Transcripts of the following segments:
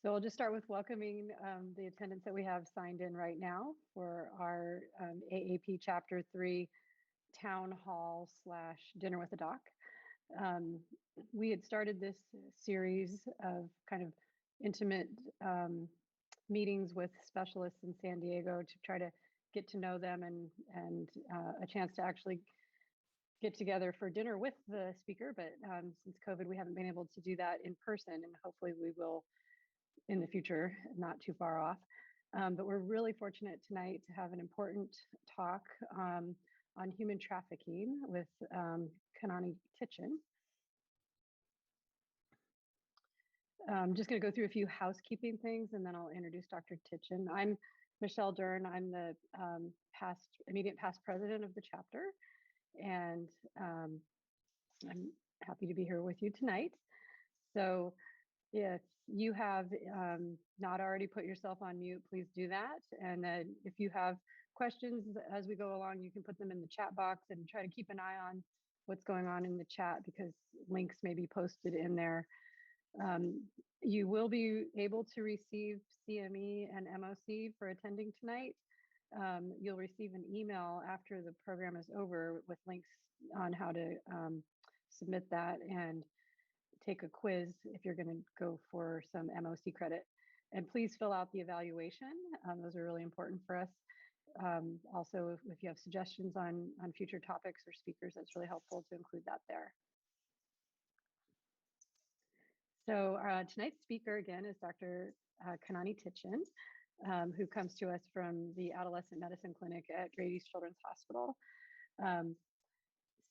So I'll just start with welcoming the attendants that we have signed in right now for our AAP Chapter 3 Town Hall / Dinner with a Doc. We had started this series of kind of intimate meetings with specialists in San Diego to try to get to know them and a chance to actually get together for dinner with the speaker. But since COVID, we haven't been able to do that in person, and hopefully we will in the future, not too far off. But we're really fortunate tonight to have an important talk on human trafficking with Kanani Titchen. I'm just going to go through a few housekeeping things and then I'll introduce Dr. Titchen. I'm Michelle Dern. I'm the immediate past president of the chapter, and I'm happy to be here with you tonight. So if you have not already put yourself on mute, please do that. And then if you have questions as we go along, you can put them in the chat box and try to keep an eye on what's going on in the chat because links may be posted in there. You will be able to receive CME and MOC for attending tonight. You'll receive an email after the program is over with links on how to submit that and take a quiz if you're going to go for some MOC credit. And please fill out the evaluation. Those are really important for us. Also, if you have suggestions on future topics or speakers, that's really helpful to include that there. So tonight's speaker, again, is Dr. Kanani Titchen, who comes to us from the Adolescent Medicine Clinic at Rady's Children's Hospital.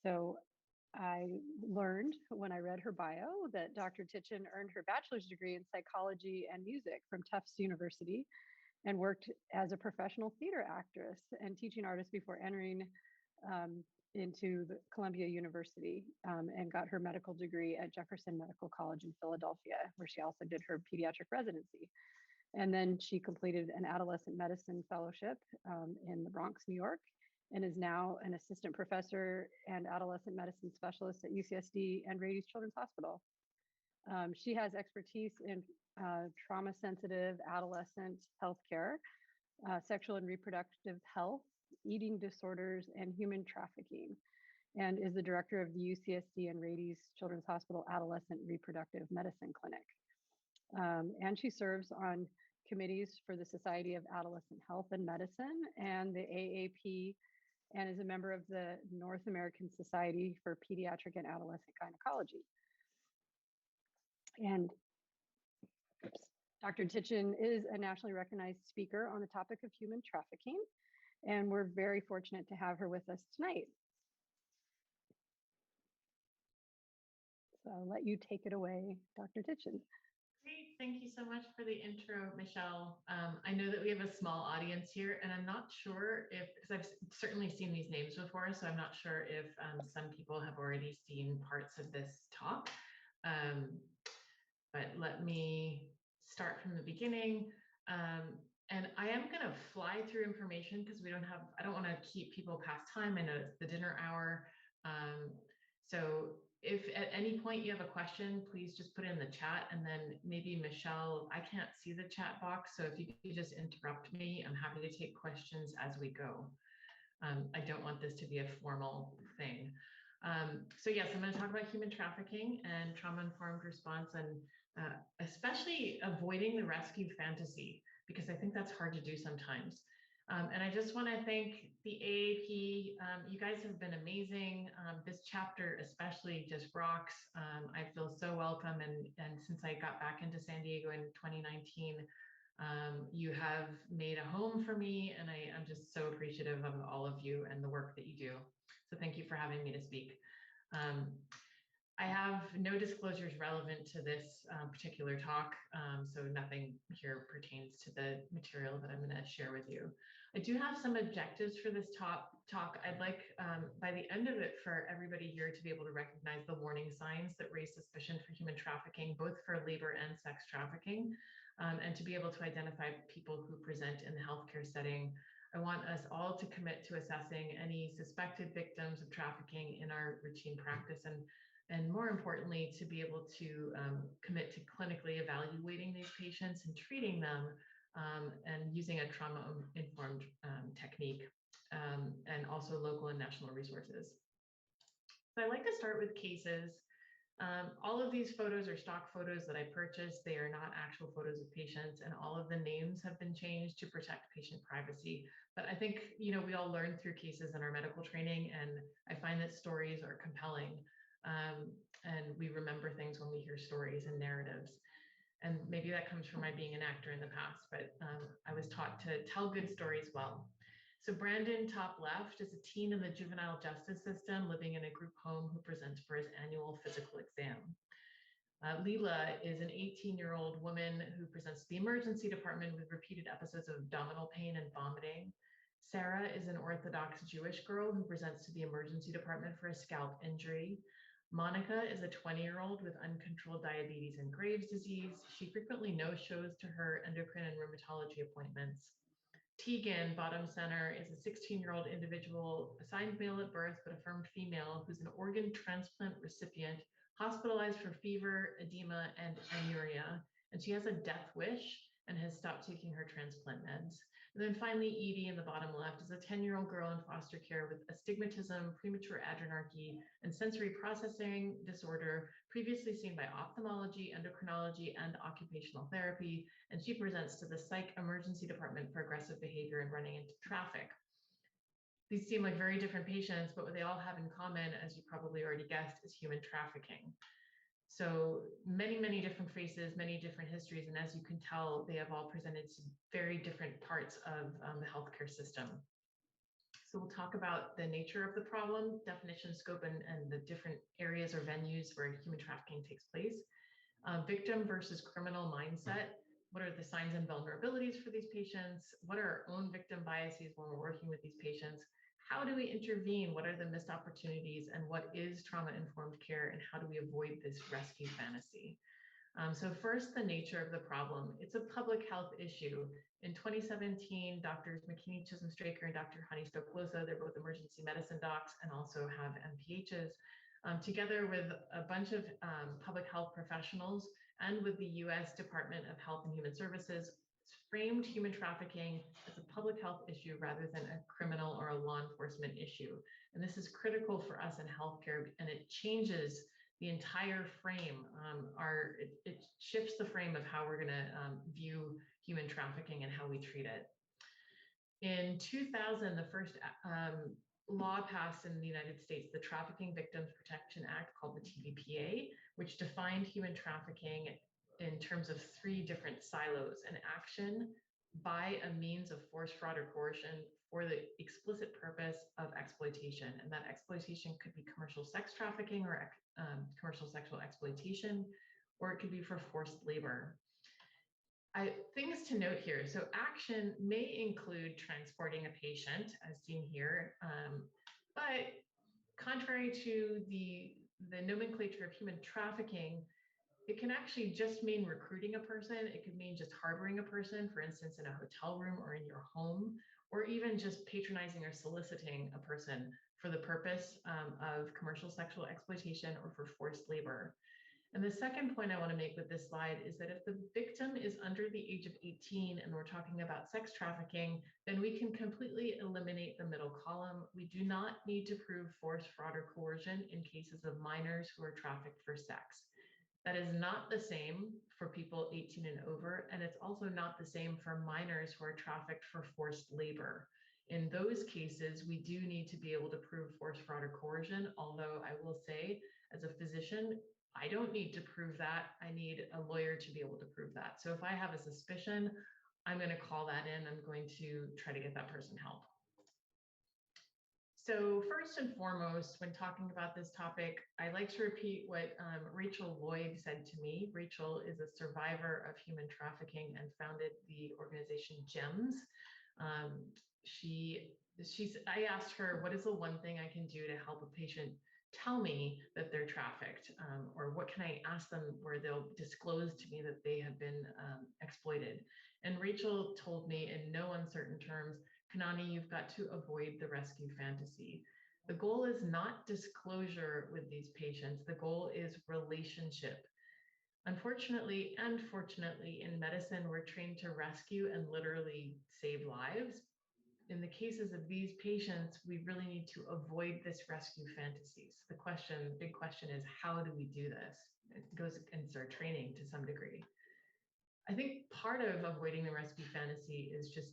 So I learned when I read her bio that Dr. Titchen earned her bachelor's degree in psychology and music from Tufts University and worked as a professional theater actress and teaching artist before entering into the Columbia University and got her medical degree at Jefferson Medical College in Philadelphia, where she also did her pediatric residency. And then she completed an adolescent medicine fellowship in the Bronx, New York, and is now an assistant professor and adolescent medicine specialist at UCSD and Rady's Children's Hospital. She has expertise in trauma-sensitive adolescent healthcare, sexual and reproductive health, eating disorders, and human trafficking, and is the director of the UCSD and Rady's Children's Hospital Adolescent Reproductive Medicine Clinic. And she serves on committees for the Society of Adolescent Health and Medicine and the AAP, and is a member of the North American Society for Pediatric and Adolescent Gynecology. And Dr. Titchen is a nationally recognized speaker on the topic of human trafficking, and we're very fortunate to have her with us tonight. So I'll let you take it away, Dr. Titchen. Great, thank you so much for the intro, Michelle. I know that we have a small audience here, and I'm not sure if, because I've certainly seen these names before, so I'm not sure if some people have already seen parts of this talk. But let me start from the beginning. And I am going to fly through information because I don't want to keep people past time. I know it's the dinner hour. So if at any point you have a question, please just put it in the chat, and then maybe Michelle, I can't see the chat box, so if you could just interrupt me, I'm happy to take questions as we go. I don't want this to be a formal thing. So yes, I'm going to talk about human trafficking and trauma-informed response, and especially avoiding the rescue fantasy, because I think that's hard to do sometimes. And I just want to thank the AAP. You guys have been amazing. This chapter especially just rocks. I feel so welcome. And since I got back into San Diego in 2019, you have made a home for me. And I'm just so appreciative of all of you and the work that you do. So thank you for having me to speak. I have no disclosures relevant to this particular talk, so nothing here pertains to the material that I'm going to share with you. I do have some objectives for this talk. I'd like, by the end of it, for everybody here to be able to recognize the warning signs that raise suspicion for human trafficking, both for labor and sex trafficking, and to be able to identify people who present in the healthcare setting. I want us all to commit to assessing any suspected victims of trafficking in our routine practice, and and more importantly, to be able to commit to clinically evaluating these patients and treating them, and using a trauma-informed technique, and also local and national resources. So I like to start with cases. All of these photos are stock photos that I purchased. They are not actual photos of patients, and all of the names have been changed to protect patient privacy. But I think, we all learn through cases in our medical training, and I find that stories are compelling. And we remember things when we hear stories and narratives. And maybe that comes from my being an actor in the past, but I was taught to tell good stories well. So Brandon, top left, is a teen in the juvenile justice system living in a group home who presents for his annual physical exam. Leela is an 18-year-old woman who presents to the emergency department with repeated episodes of abdominal pain and vomiting. Sarah is an Orthodox Jewish girl who presents to the emergency department for a scalp injury. Monica is a 20-year-old with uncontrolled diabetes and Graves' disease. She frequently no-shows to her endocrine and rheumatology appointments. Tegan, bottom center, is a 16-year-old individual assigned male at birth but affirmed female who's an organ transplant recipient, hospitalized for fever, edema, and anuria. And she has a death wish and has stopped taking her transplant meds. And then finally, Edie in the bottom left is a 10-year-old girl in foster care with astigmatism, premature adrenarche, and sensory processing disorder, previously seen by ophthalmology, endocrinology, and occupational therapy. And she presents to the psych emergency department for aggressive behavior and running into traffic. These seem like very different patients, but what they all have in common, as you probably already guessed, is human trafficking. So many, many different faces, many different histories. And as you can tell, they have all presented to very different parts of the healthcare system. So we'll talk about the nature of the problem, definition, scope, and the different areas or venues where human trafficking takes place. Victim versus criminal mindset. What are the signs and vulnerabilities for these patients? What are our own victim biases when we're working with these patients? How do we intervene? What are the missed opportunities? And what is trauma-informed care? And how do we avoid this rescue fantasy? So first, the nature of the problem. It's a public health issue. In 2017, Drs. McKinney, Chisholm Straker, and Dr. Honey Stoklosa, they're both emergency medicine docs and also have MPHs, together with a bunch of public health professionals and with the US Department of Health and Human Services, framed human trafficking as a public health issue rather than a criminal or a law enforcement issue. And this is critical for us in healthcare, and it changes the entire frame. It shifts the frame of how we're going to view human trafficking and how we treat it. In 2000, the first law passed in the United States, the Trafficking Victims Protection Act, called the TVPA, which defined human trafficking in terms of 3 different silos: an action by a means of force, fraud, or coercion for the explicit purpose of exploitation. And that exploitation could be commercial sex trafficking or commercial sexual exploitation, or it could be for forced labor. Things to note here. So action may include transporting a patient, as seen here, but contrary to the nomenclature of human trafficking, it can actually just mean recruiting a person. It could mean just harboring a person, for instance, in a hotel room or in your home, or even just patronizing or soliciting a person for the purpose of commercial sexual exploitation or for forced labor. And the second point I want to make with this slide is that if the victim is under the age of 18 and we're talking about sex trafficking, then we can completely eliminate the middle column. We do not need to prove force, fraud, or coercion in cases of minors who are trafficked for sex. That is not the same for people 18 and over, and it's also not the same for minors who are trafficked for forced labor. In those cases, we do need to be able to prove force, fraud, or coercion, although I will say, as a physician, I don't need to prove that. I need a lawyer to be able to prove that. So if I have a suspicion, I'm going to call that in. I'm going to try to get that person help. So first and foremost, when talking about this topic, I like to repeat what Rachel Lloyd said to me. Rachel is a survivor of human trafficking and founded the organization GEMS. I asked her, what is the one thing I can do to help a patient tell me that they're trafficked? Or what can I ask them where they'll disclose to me that they have been exploited? And Rachel told me in no uncertain terms, Kanani, you've got to avoid the rescue fantasy. The goal is not disclosure with these patients. The goal is relationship. Unfortunately and fortunately, in medicine, we're trained to rescue and literally save lives. In the cases of these patients, we really need to avoid this rescue fantasies. The big question is, how do we do this? It goes against our training to some degree. I think part of avoiding the rescue fantasy is just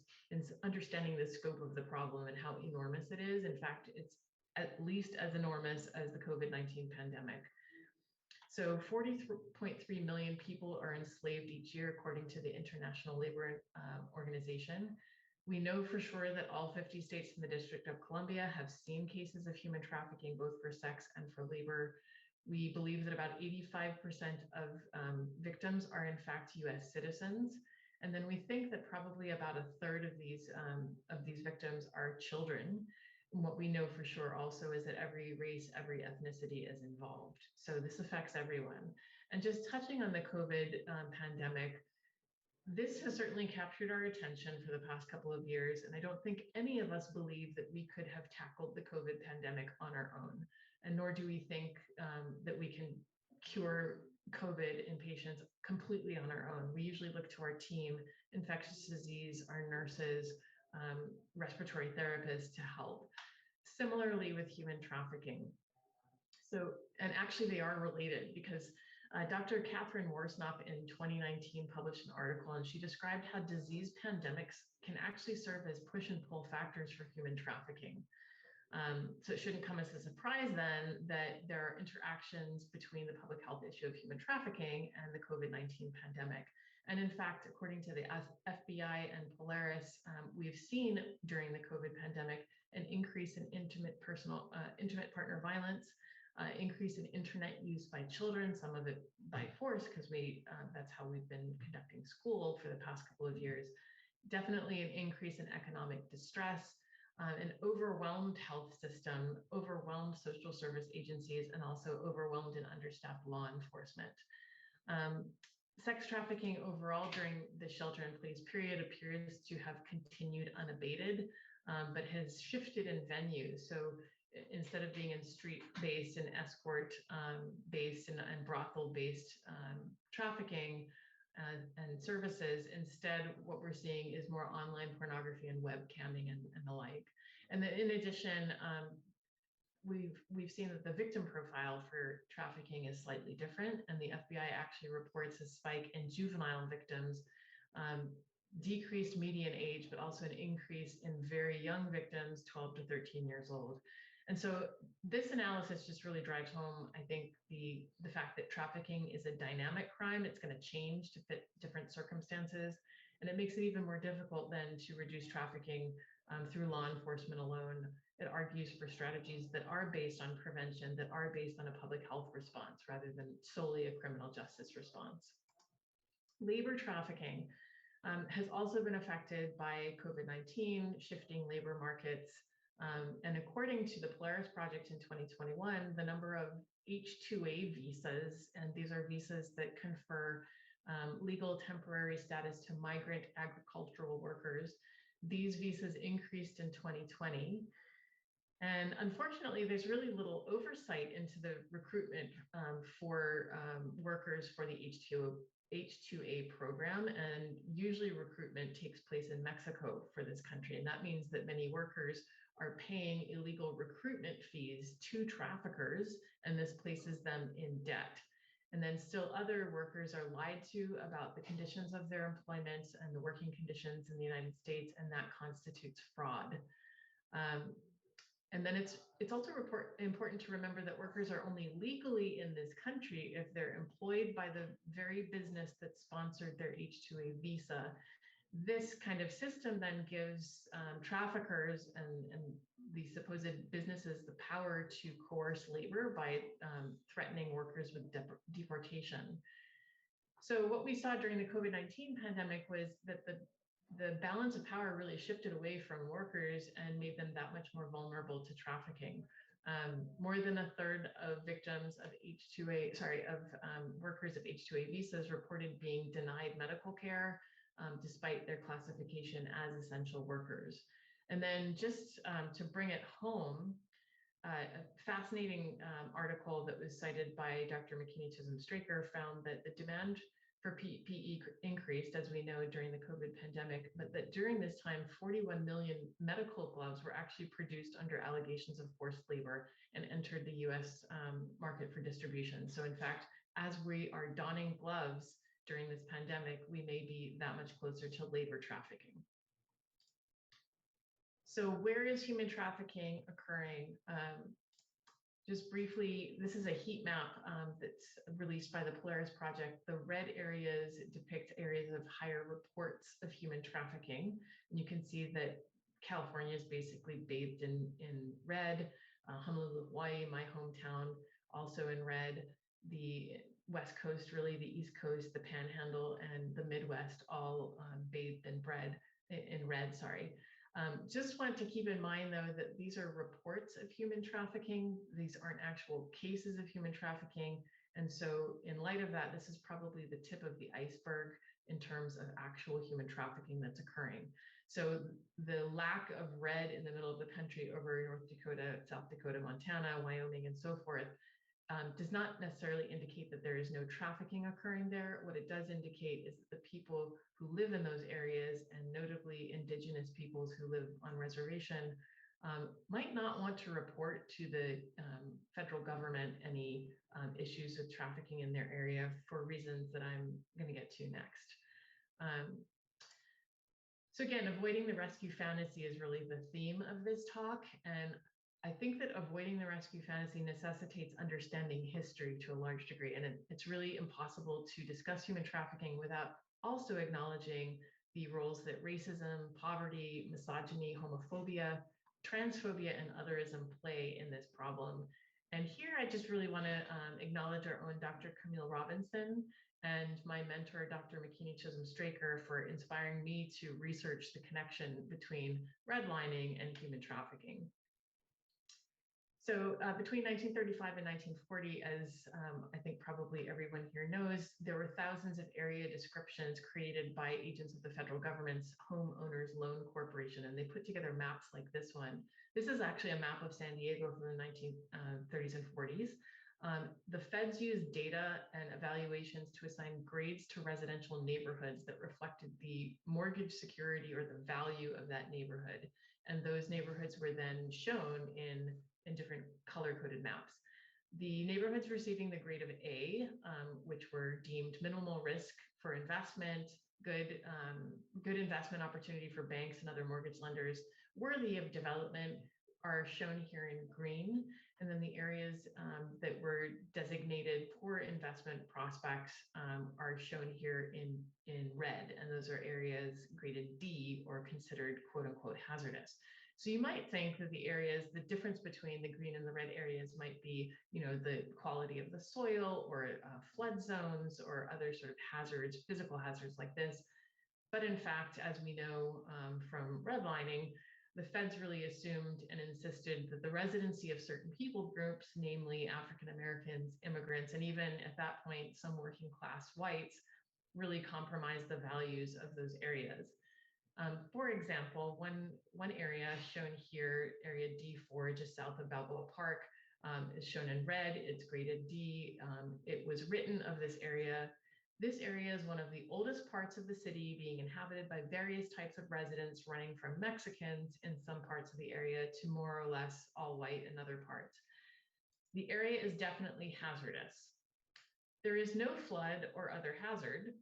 understanding the scope of the problem and how enormous it is. In fact, it's at least as enormous as the COVID-19 pandemic. So 40.3 million people are enslaved each year, according to the International Labor Organization. We know for sure that all 50 states and the District of Columbia have seen cases of human trafficking, both for sex and for labor. We believe that about 85% of victims are in fact US citizens. And then we think that probably about a third of these victims are children. And what we know for sure also is that every race, every ethnicity is involved. So this affects everyone. And just touching on the COVID pandemic, this has certainly captured our attention for the past couple of years, and I don't think any of us believe that we could have tackled the COVID pandemic on our own, and nor do we think that we can cure COVID in patients completely on our own. We usually look to our team, infectious disease, our nurses, respiratory therapists to help. Similarly with human trafficking. So, and actually they are related, because Dr. Catherine Worsnop in 2019 published an article, and she described how disease pandemics can actually serve as push and pull factors for human trafficking. So it shouldn't come as a surprise then that there are interactions between the public health issue of human trafficking and the COVID-19 pandemic. And in fact, according to the FBI and Polaris, we've seen during the COVID pandemic an increase in intimate partner violence, increase in internet use by children, some of it by force, because that's how we've been conducting school for the past couple of years. Definitely an increase in economic distress, an overwhelmed health system, overwhelmed social service agencies, and also overwhelmed and understaffed law enforcement. Sex trafficking overall during the shelter-in-place period appears to have continued unabated, but has shifted in venue. So instead of being in street-based and escort-based and brothel-based trafficking and services, instead what we're seeing is more online pornography and webcamming and the like. And then in addition, we've seen that the victim profile for trafficking is slightly different, and the FBI actually reports a spike in juvenile victims, decreased median age, but also an increase in very young victims, 12 to 13 years old. And so this analysis just really drives home, I think, the fact that trafficking is a dynamic crime. It's going to change to fit different circumstances. And it makes it even more difficult then to reduce trafficking through law enforcement alone. It argues for strategies that are based on prevention, that are based on a public health response rather than solely a criminal justice response. Labor trafficking has also been affected by COVID-19, shifting labor markets. And according to the Polaris Project in 2021, the number of H-2A visas, and these are visas that confer legal temporary status to migrant agricultural workers, these visas increased in 2020. And unfortunately, there's really little oversight into the recruitment for workers for the H-2A program, and usually recruitment takes place in Mexico for this country. And that means that many workers are paying illegal recruitment fees to traffickers, and this places them in debt. And then still other workers are lied to about the conditions of their employment and the working conditions in the United States, and that constitutes fraud. And then it's also important to remember that workers are only legally in this country if they're employed by the very business that sponsored their H-2A visa. This kind of system then gives traffickers and the supposed businesses the power to coerce labor by threatening workers with deportation. So what we saw during the COVID-19 pandemic was that the balance of power really shifted away from workers and made them that much more vulnerable to trafficking. More than a third of victims of workers of H-2A visas reported being denied medical care, despite their classification as essential workers. And then just to bring it home, a fascinating article that was cited by Dr. McKinney Chisholm Straker found that the demand for PPE increased, as we know, during the COVID pandemic, but that during this time, 41 million medical gloves were actually produced under allegations of forced labor and entered the US market for distribution. So in fact, as we are donning gloves during this pandemic, we may be that much closer to labor trafficking. So where is human trafficking occurring? Just briefly, this is a heat map that's released by the Polaris Project. The red areas depict areas of higher reports of human trafficking. And you can see that California is basically bathed in red. Honolulu, Hawaii, my hometown, also in red. The West Coast, really the East Coast, the Panhandle, and the Midwest, all bathed in red, sorry. Just want to keep in mind, though, that these are reports of human trafficking. These aren't actual cases of human trafficking. And so in light of that, this is probably the tip of the iceberg in terms of actual human trafficking that's occurring. So the lack of red in the middle of the country over North Dakota, South Dakota, Montana, Wyoming, and so forth does not necessarily indicate that there is no trafficking occurring there. What it does indicate is that the people who live in those areas, and notably indigenous peoples who live on reservation, might not want to report to the federal government any issues with trafficking in their area for reasons that I'm going to get to next. So again, avoiding the rescue fantasy is really the theme of this talk. And I think that avoiding the rescue fantasy necessitates understanding history to a large degree. And it's really impossible to discuss human trafficking without also acknowledging the roles that racism, poverty, misogyny, homophobia, transphobia, and otherism play in this problem. And here I just really want to acknowledge our own Dr. Camille Robinson and my mentor, Dr. McKinney Chisholm Straker, for inspiring me to research the connection between redlining and human trafficking. So between 1935 and 1940, as I think probably everyone here knows, there were thousands of area descriptions created by agents of the federal government's Homeowners Loan Corporation, and they put together maps like this one. This is actually a map of San Diego from the 1930s and 40s. The feds used data and evaluations to assign grades to residential neighborhoods that reflected the mortgage security or the value of that neighborhood. And those neighborhoods were then shown in different color-coded maps. The neighborhoods receiving the grade of A, which were deemed minimal risk for investment, good investment opportunity for banks and other mortgage lenders, worthy of development, are shown here in green. And then the areas that were designated poor investment prospects are shown here in red. And those are areas graded D or considered quote unquote hazardous. So you might think that the areas, the difference between the green and the red areas might be, the quality of the soil or flood zones or other sort of hazards, physical hazards like this. But in fact, as we know from redlining, the feds really assumed and insisted that the residency of certain people groups, namely African Americans, immigrants, and even at that point, some working class whites, really compromised the values of those areas. For example, one area shown here, area D4, just south of Balboa Park, is shown in red. It's graded D. It was written of this area. This area is one of the oldest parts of the city, being inhabited by various types of residents, running from Mexicans in some parts of the area to more or less all white in other parts. The area is definitely hazardous. There is no flood or other hazard.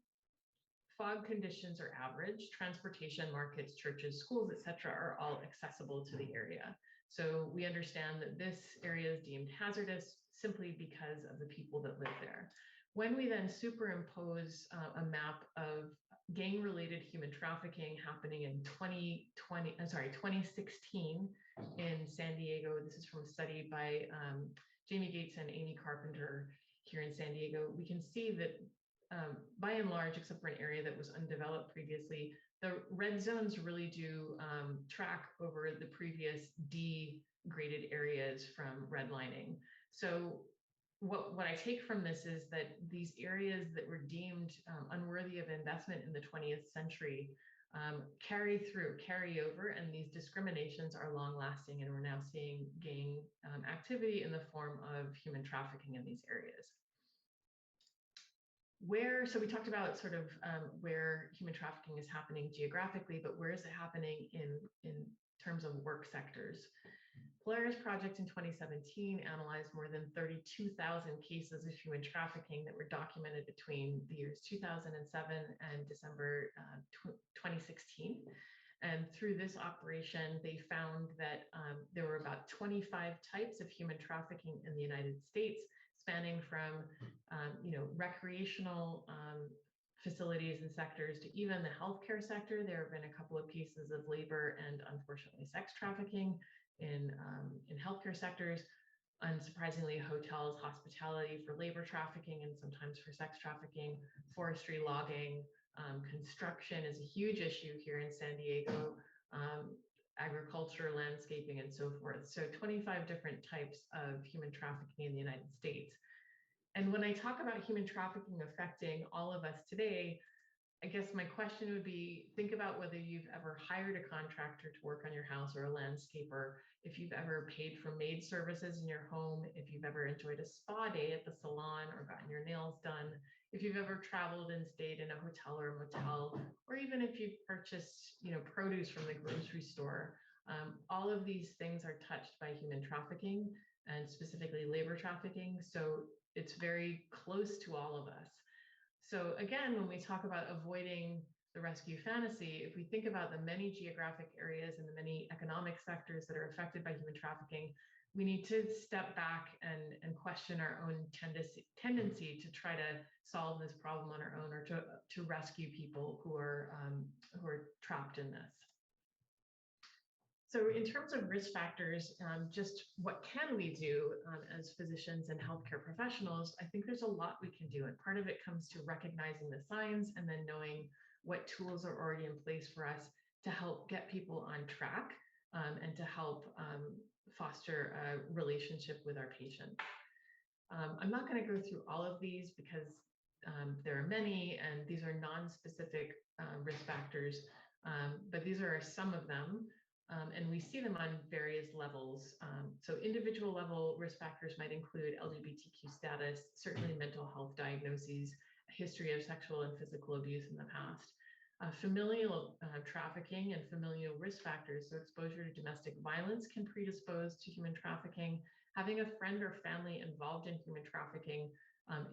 Fog conditions are average. Transportation, markets, churches, schools, etc., are all accessible to the area. So we understand that this area is deemed hazardous simply because of the people that live there. When we then superimpose a map of gang-related human trafficking happening in 2016 in San Diego, this is from a study by Jamie Gates and Amy Carpenter here in San Diego, we can see that by and large, except for an area that was undeveloped previously, the red zones really do track over the previous D graded areas from redlining. So what I take from this is that these areas that were deemed unworthy of investment in the 20th century carry over, and these discriminations are long lasting, and we're now seeing gang activity in the form of human trafficking in these areas. So we talked about sort of where human trafficking is happening geographically, but where is it happening in terms of work sectors? Polaris Project in 2017 analyzed more than 32,000 cases of human trafficking that were documented between the years 2007 and December 2016. And through this operation, they found that there were about 25 types of human trafficking in the United States, spanning from recreational facilities and sectors to even the healthcare sector. There have been a couple of cases of labor and unfortunately sex trafficking in healthcare sectors. Unsurprisingly, hotels, hospitality for labor trafficking and sometimes for sex trafficking, forestry, logging, construction is a huge issue here in San Diego, agriculture, landscaping, and so forth. So 25 different types of human trafficking in the United States. And when I talk about human trafficking affecting all of us today, I guess my question would be, think about whether you've ever hired a contractor to work on your house or a landscaper, if you've ever paid for maid services in your home, if you've ever enjoyed a spa day at the salon or gotten your nails done, if you've ever traveled and stayed in a hotel or a motel, or even if you've purchased, produce from the grocery store. All of these things are touched by human trafficking, and specifically labor trafficking. So it's very close to all of us. So again, when we talk about avoiding the rescue fantasy, if we think about the many geographic areas and the many economic sectors that are affected by human trafficking, we need to step back and question our own tendency to try to solve this problem on our own, or to rescue people who are trapped in this. So in terms of risk factors, just what can we do as physicians and healthcare professionals? I think there's a lot we can do. And part of it comes to recognizing the signs and then knowing what tools are already in place for us to help get people on track and to help foster a relationship with our patients. I'm not going to go through all of these because there are many, and these are non-specific risk factors, but these are some of them. And we see them on various levels. So individual level risk factors might include LGBTQ status, certainly mental health diagnoses, a history of sexual and physical abuse in the past, familial trafficking and familial risk factors. So exposure to domestic violence can predispose to human trafficking. Having a friend or family involved in human trafficking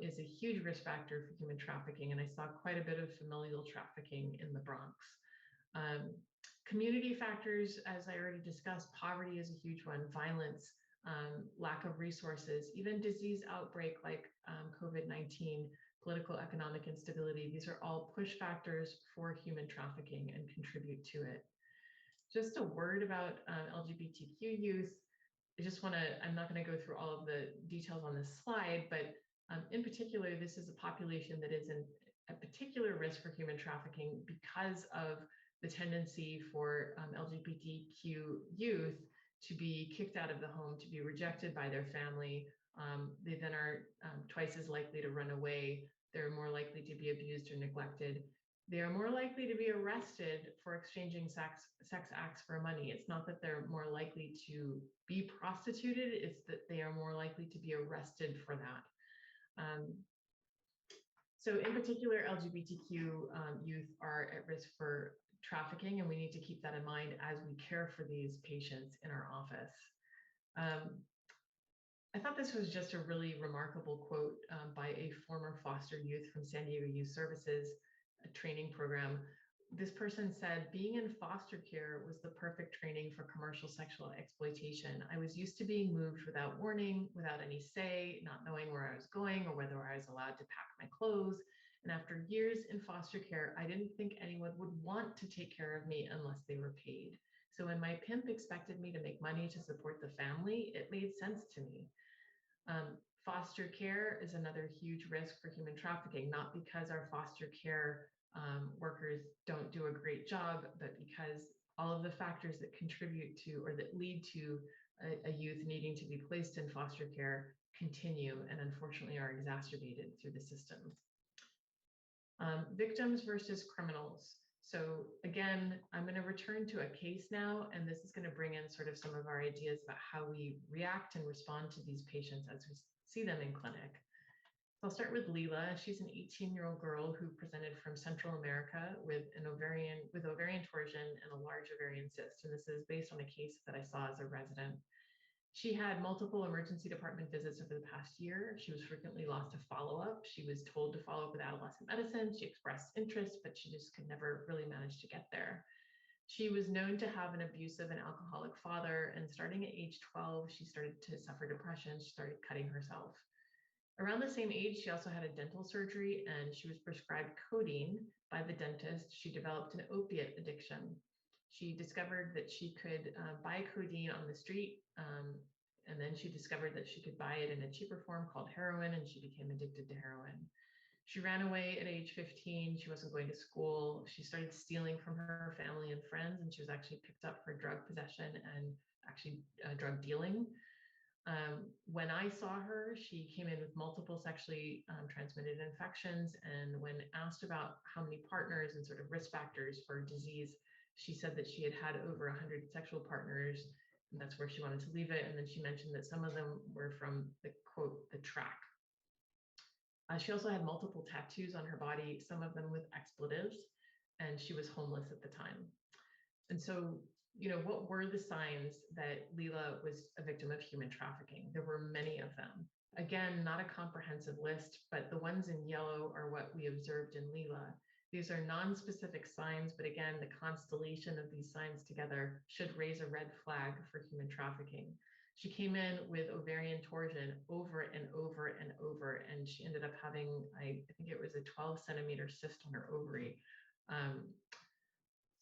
is a huge risk factor for human trafficking. And I saw quite a bit of familial trafficking in the Bronx. Community factors, as I already discussed, poverty is a huge one, violence, lack of resources, even disease outbreak like COVID-19, political economic instability. These are all push factors for human trafficking and contribute to it. Just a word about LGBTQ youth. I'm not going to go through all of the details on this slide, but in particular, this is a population that is in a particular risk for human trafficking because of the tendency for LGBTQ youth to be kicked out of the home, to be rejected by their family. They then are twice as likely to run away. They're more likely to be abused or neglected. They are more likely to be arrested for exchanging sex acts for money. It's not that they're more likely to be prostituted, it's that they are more likely to be arrested for that. So in particular, LGBTQ youth are at risk for trafficking, and we need to keep that in mind as we care for these patients in our office. I thought this was just a really remarkable quote by a former foster youth from San Diego Youth Services, a training program. This person said, "Being in foster care was the perfect training for commercial sexual exploitation. I was used to being moved without warning, without any say, not knowing where I was going or whether I was allowed to pack my clothes. And after years in foster care, I didn't think anyone would want to take care of me unless they were paid. So when my pimp expected me to make money to support the family, it made sense to me." Foster care is another huge risk for human trafficking, not because our foster care workers don't do a great job, but because all of the factors that contribute to or that lead to a youth needing to be placed in foster care continue and unfortunately are exacerbated through the system. Victims versus criminals. So again, I'm going to return to a case now, and this is going to bring in sort of some of our ideas about how we react and respond to these patients as we see them in clinic. So I'll start with Leela. She's an 18-year-old girl who presented from Central America with ovarian torsion and a large ovarian cyst. And this is based on a case that I saw as a resident. She had multiple emergency department visits over the past year. She was frequently lost to follow-up. She was told to follow up with adolescent medicine. She expressed interest, but she just could never really manage to get there. She was known to have an abusive and alcoholic father, and starting at age 12, she started to suffer depression. She started cutting herself. Around the same age, she also had a dental surgery, and she was prescribed codeine by the dentist. She developed an opiate addiction. She discovered that she could buy codeine on the street, and then she discovered that she could buy it in a cheaper form called heroin, and she became addicted to heroin. She ran away at age 15. She wasn't going to school. She started stealing from her family and friends, and she was actually picked up for drug possession and actually drug dealing. When I saw her, she came in with multiple sexually transmitted infections. And when asked about how many partners and sort of risk factors for disease, she said that she had had over 100 sexual partners, and that's where she wanted to leave it. And then she mentioned that some of them were from the quote, the track. She also had multiple tattoos on her body, some of them with expletives, and she was homeless at the time. And so, what were the signs that Leela was a victim of human trafficking? There were many of them. Again, not a comprehensive list, but the ones in yellow are what we observed in Leela. These are non-specific signs, but again, the constellation of these signs together should raise a red flag for human trafficking. She came in with ovarian torsion over and over and over, and she ended up having, I think it was a 12-centimeter cyst on her ovary.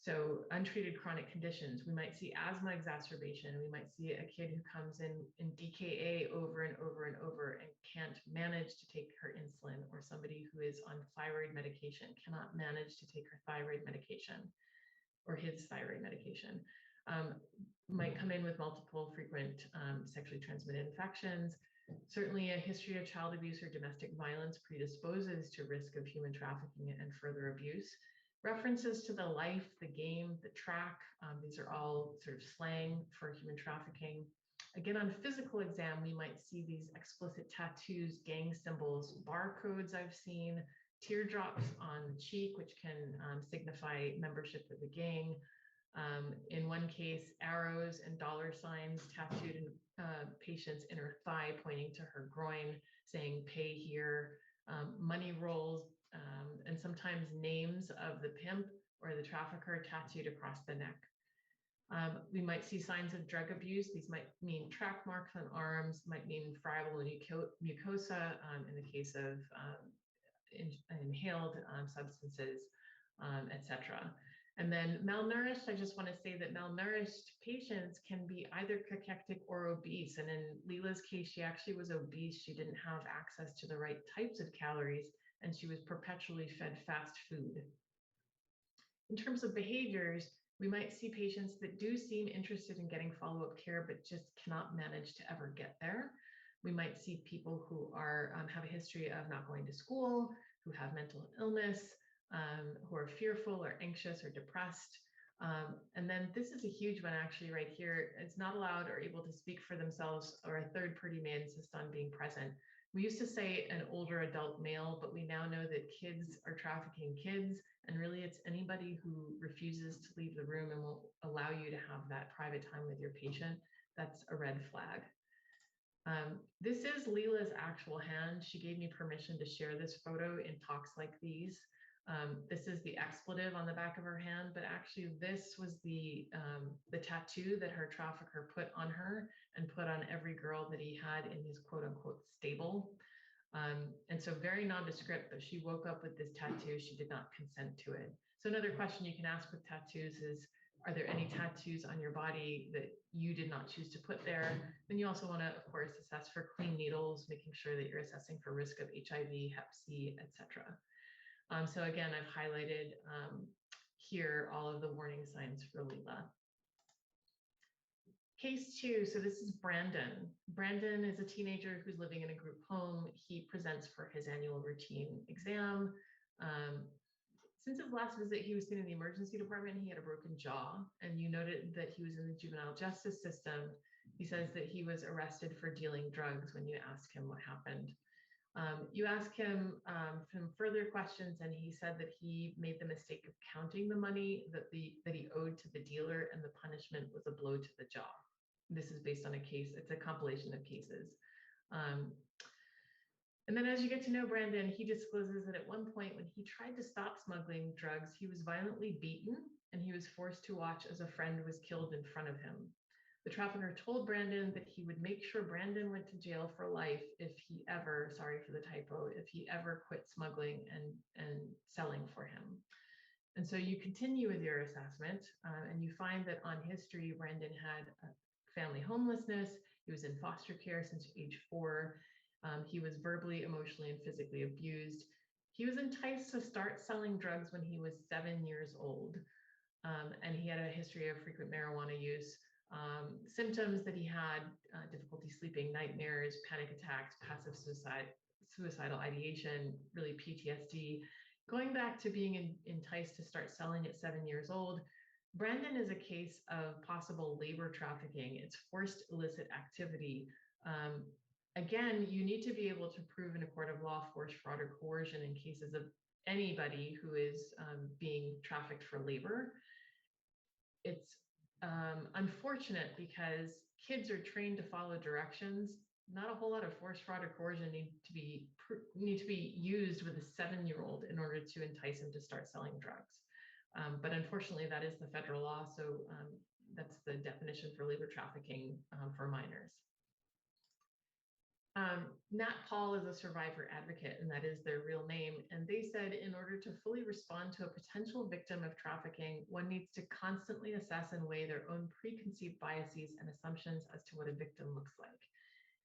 So untreated chronic conditions, we might see asthma exacerbation. We might see a kid who comes in DKA over and over and over and can't manage to take her insulin, or somebody who is on thyroid medication cannot manage to take her thyroid medication or his thyroid medication. Might come in with multiple frequent sexually transmitted infections. Certainly a history of child abuse or domestic violence predisposes to risk of human trafficking and further abuse. References to the life, the game, the track, these are all sort of slang for human trafficking. Again, on physical exam, we might see these explicit tattoos, gang symbols, barcodes I've seen, teardrops on the cheek, which can signify membership of the gang. In one case, arrows and dollar signs tattooed in patient's inner thigh, pointing to her groin, saying pay here, money rolls, and sometimes names of the pimp or the trafficker tattooed across the neck. We might see signs of drug abuse. These might mean track marks on arms, might mean friable mucosa in the case of inhaled substances, etc. And then malnourished, I just want to say that malnourished patients can be either cachectic or obese. And in Leela's case, she actually was obese. She didn't have access to the right types of calories, and she was perpetually fed fast food. In terms of behaviors, we might see patients that do seem interested in getting follow-up care, but just cannot manage to ever get there. We might see people who are have a history of not going to school, who have mental illness, who are fearful or anxious or depressed. And then this is a huge one actually right here. It's not allowed or able to speak for themselves, or a third party may insist on being present. We used to say an older adult male, but we now know that kids are trafficking kids, and really it's anybody who refuses to leave the room and won't allow you to have that private time with your patient. That's a red flag. This is Leela's actual hand. She gave me permission to share this photo in talks like these. This is the expletive on the back of her hand, but actually this was the tattoo that her trafficker put on her and put on every girl that he had in his quote unquote stable. And so very nondescript, but she woke up with this tattoo. She did not consent to it. So another question you can ask with tattoos is, are there any tattoos on your body that you did not choose to put there? Then you also want to, of course, assess for clean needles, making sure that you're assessing for risk of HIV, Hep C, etc. So again, I've highlighted here all of the warning signs for Leela. Case 2, so this is Brandon. Brandon is a teenager who's living in a group home. He presents for his annual routine exam. Since his last visit, he was seen in the emergency department. He had a broken jaw, and you noted that he was in the juvenile justice system. He says that he was arrested for dealing drugs when you ask him what happened. You ask him some further questions, and he said that he made the mistake of counting the money that he owed to the dealer, and the punishment was a blow to the jaw. This is based on a case. It's a compilation of cases. And then as you get to know Brandon, he discloses that at one point when he tried to stop smuggling drugs, he was violently beaten and he was forced to watch as a friend was killed in front of him. The trafficker told Brandon that he would make sure Brandon went to jail for life if he ever, sorry for the typo, if he ever quit smuggling and selling for him. And so you continue with your assessment and you find that on history, Brandon had family homelessness. He was in foster care since age 4. He was verbally, emotionally, and physically abused. He was enticed to start selling drugs when he was 7 years old. And he had a history of frequent marijuana use, symptoms that he had, difficulty sleeping, nightmares, panic attacks, passive suicidal ideation, really PTSD. Going back to being enticed to start selling at 7 years old, Brandon is a case of possible labor trafficking. It's forced illicit activity. Again, you need to be able to prove in a court of law force, fraud, or coercion in cases of anybody who is being trafficked for labor. It's unfortunate because kids are trained to follow directions. Not a whole lot of force, fraud, or coercion need to be used with a 7-year-old in order to entice him to start selling drugs. But unfortunately, that is the federal law. So that's the definition for labor trafficking for minors. Nat Paul is a survivor advocate, and that is their real name. And they said in order to fully respond to a potential victim of trafficking, one needs to constantly assess and weigh their own preconceived biases and assumptions as to what a victim looks like.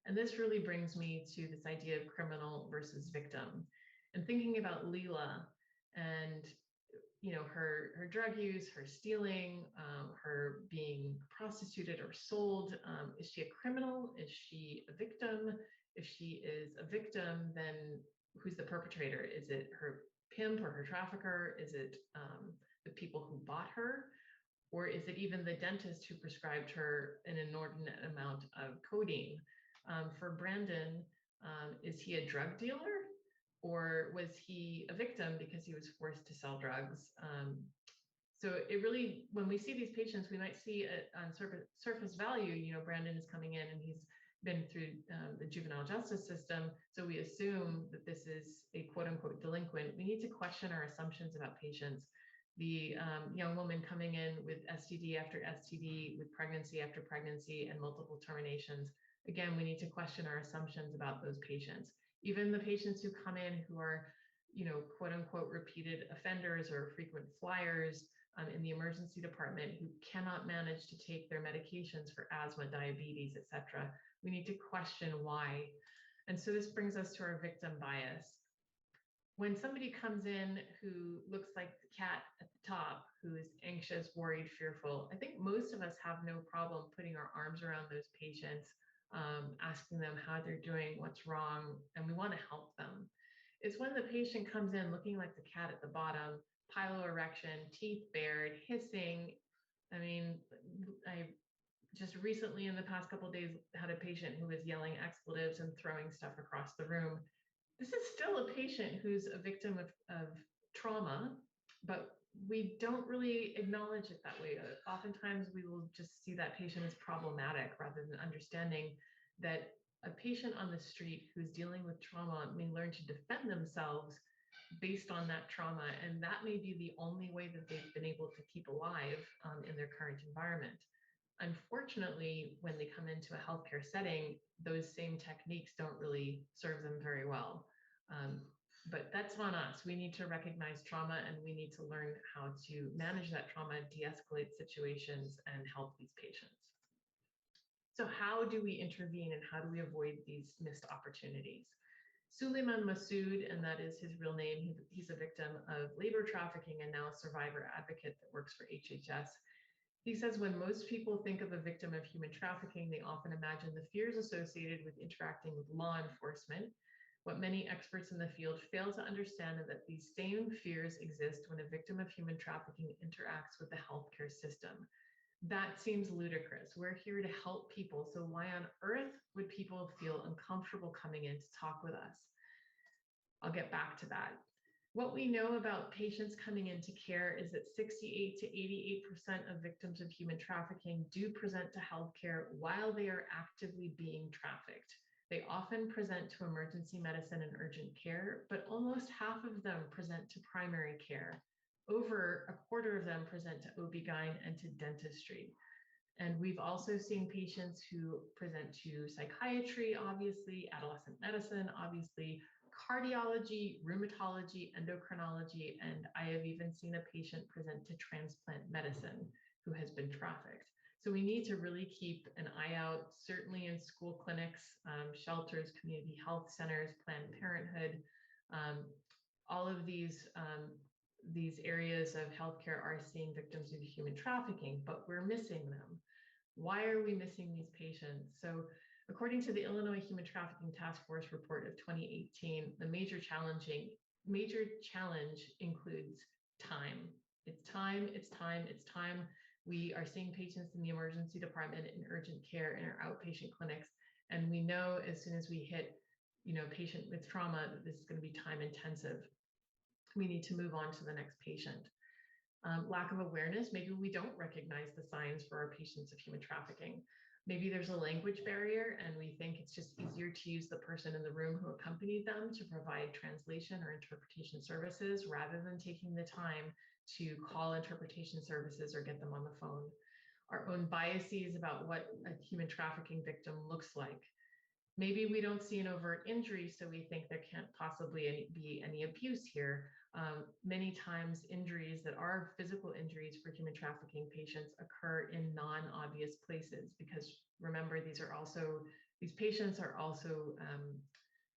And this really brings me to this idea of criminal versus victim. And thinking about Leela and her drug use, her stealing, her being prostituted or sold. Is she a criminal? Is she a victim? If she is a victim, then who's the perpetrator? Is it her pimp or her trafficker? Is it the people who bought her? Or is it even the dentist who prescribed her an inordinate amount of codeine? For Brandon, is he a drug dealer? Or was he a victim because he was forced to sell drugs? So it really, when we see these patients, we might see on surface value, Brandon is coming in and he's been through the juvenile justice system. So we assume that this is a quote unquote delinquent. We need to question our assumptions about patients. The young woman coming in with STD after STD, with pregnancy after pregnancy and multiple terminations. Again, we need to question our assumptions about those patients. Even the patients who come in who are, quote unquote, repeated offenders or frequent flyers in the emergency department who cannot manage to take their medications for asthma, diabetes, etc. We need to question why. And so this brings us to our victim bias. When somebody comes in who looks like the cat at the top, who is anxious, worried, fearful, I think most of us have no problem putting our arms around those patients, asking them how they're doing, what's wrong, and we want to help them. It's when the patient comes in looking like the cat at the bottom, piloerection, teeth bared, hissing. I mean, I just recently in the past couple of days had a patient who was yelling expletives and throwing stuff across the room. This is still a patient who's a victim of trauma, but we don't really acknowledge it that way. Oftentimes we will just see that patient as problematic rather than understanding that a patient on the street who's dealing with trauma may learn to defend themselves based on that trauma. And that may be the only way that they've been able to keep alive in their current environment. Unfortunately, when they come into a healthcare setting, those same techniques don't really serve them very well. But that's on us. We need to recognize trauma and we need to learn how to manage that trauma, de-escalate situations, and help these patients. So how do we intervene and how do we avoid these missed opportunities? Suleiman Masood, and that is his real name, he's a victim of labor trafficking and now a survivor advocate that works for HHS. He says when most people think of a victim of human trafficking, they often imagine the fears associated with interacting with law enforcement. What many experts in the field fail to understand is that these same fears exist when a victim of human trafficking interacts with the healthcare system. That seems ludicrous. We're here to help people. So why on earth would people feel uncomfortable coming in to talk with us? I'll get back to that. What we know about patients coming into care is that 68 to 88% of victims of human trafficking do present to healthcare while they are actively being trafficked. They often present to emergency medicine and urgent care, but almost half of them present to primary care. Over a quarter of them present to OB-GYN and to dentistry. And we've also seen patients who present to psychiatry, obviously, adolescent medicine, obviously, cardiology, rheumatology, endocrinology, and I have even seen a patient present to transplant medicine who has been trafficked. So we need to really keep an eye out, certainly in school clinics, shelters, community health centers, Planned Parenthood. All of these areas of healthcare are seeing victims of human trafficking, but we're missing them. Why are we missing these patients? So according to the Illinois Human Trafficking Task Force report of 2018, the major challenge includes time. It's time, it's time, it's time. We are seeing patients in the emergency department, in urgent care, in our outpatient clinics, and we know as soon as we hit, patient with trauma, that this is going to be time intensive. We need to move on to the next patient. Lack of awareness, maybe we don't recognize the signs for our patients of human trafficking. Maybe there's a language barrier and we think it's just easier to use the person in the room who accompanied them to provide translation or interpretation services rather than taking the time to call interpretation services or get them on the phone. Our own biases about what a human trafficking victim looks like. Maybe we don't see an overt injury, so we think there can't possibly be any abuse here. Many times injuries that are physical injuries for human trafficking patients occur in non-obvious places, because remember, these patients are also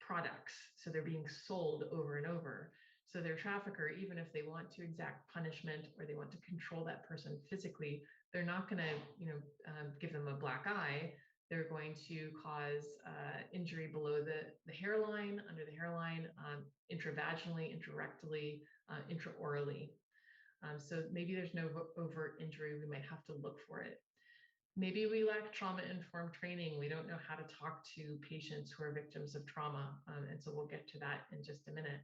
products, so they're being sold over and over. So their trafficker, even if they want to exact punishment or they want to control that person physically, they're not going to give them a black eye. They're going to cause injury below the hairline, under the hairline, intravaginally, intrarectally, intraorally. So maybe there's no overt injury. We might have to look for it. Maybe we lack trauma-informed training. We don't know how to talk to patients who are victims of trauma. And so we'll get to that in just a minute.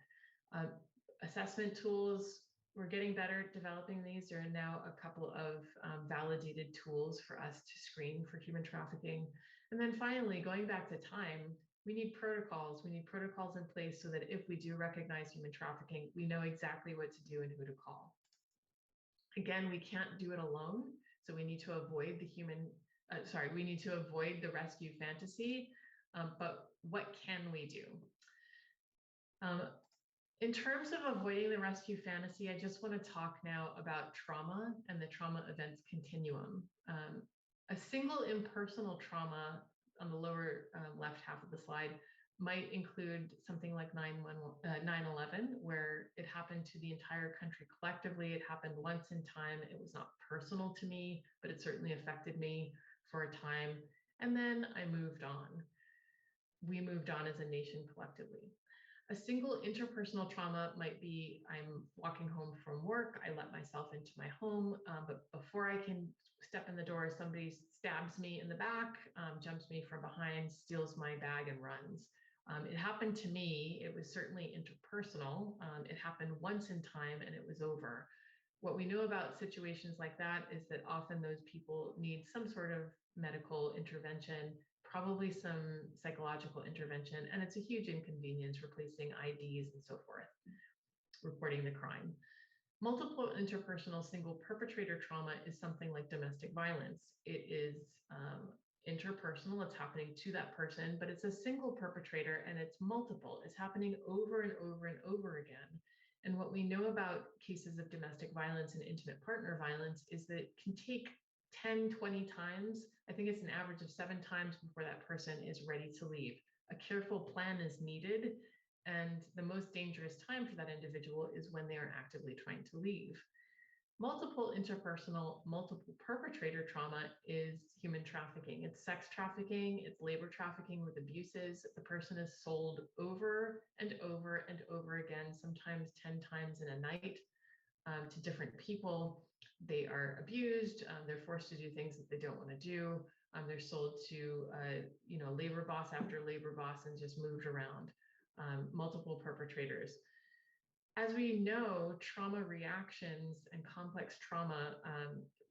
Assessment tools, we're getting better at developing these. There are now a couple of validated tools for us to screen for human trafficking. And then finally, going back to time, we need protocols. We need protocols in place so that if we do recognize human trafficking, we know exactly what to do and who to call. Again, we can't do it alone. So we need to avoid the rescue fantasy. But what can we do? In terms of avoiding the rescue fantasy, I just want to talk now about trauma and the trauma events continuum. A single impersonal trauma on the lower left half of the slide might include something like 9/11, where it happened to the entire country collectively. It happened once in time. It was not personal to me, but it certainly affected me for a time. And then I moved on. We moved on as a nation collectively. A single interpersonal trauma might be, I'm walking home from work, I let myself into my home, but before I can step in the door, somebody stabs me in the back, jumps me from behind, steals my bag and runs. It happened to me. It was certainly interpersonal. It happened once in time and it was over. What we know about situations like that is that often those people need some sort of medical intervention, probably some psychological intervention, and it's a huge inconvenience replacing IDs and so forth, reporting the crime. Multiple interpersonal single perpetrator trauma is something like domestic violence. It is interpersonal, it's happening to that person, but it's a single perpetrator and it's multiple. It's happening over and over and over again. And what we know about cases of domestic violence and intimate partner violence is that it can take 10, 20 times. I think it's an average of 7 times before that person is ready to leave. A careful plan is needed. And the most dangerous time for that individual is when they are actively trying to leave. Multiple interpersonal, multiple perpetrator trauma is human trafficking. It's sex trafficking, it's labor trafficking with abuses. The person is sold over and over and over again, sometimes 10 times in a night, to different people. They are abused, they're forced to do things that they don't want to do. They're sold to labor boss after labor boss and just moved around. Multiple perpetrators. As we know, trauma reactions and complex trauma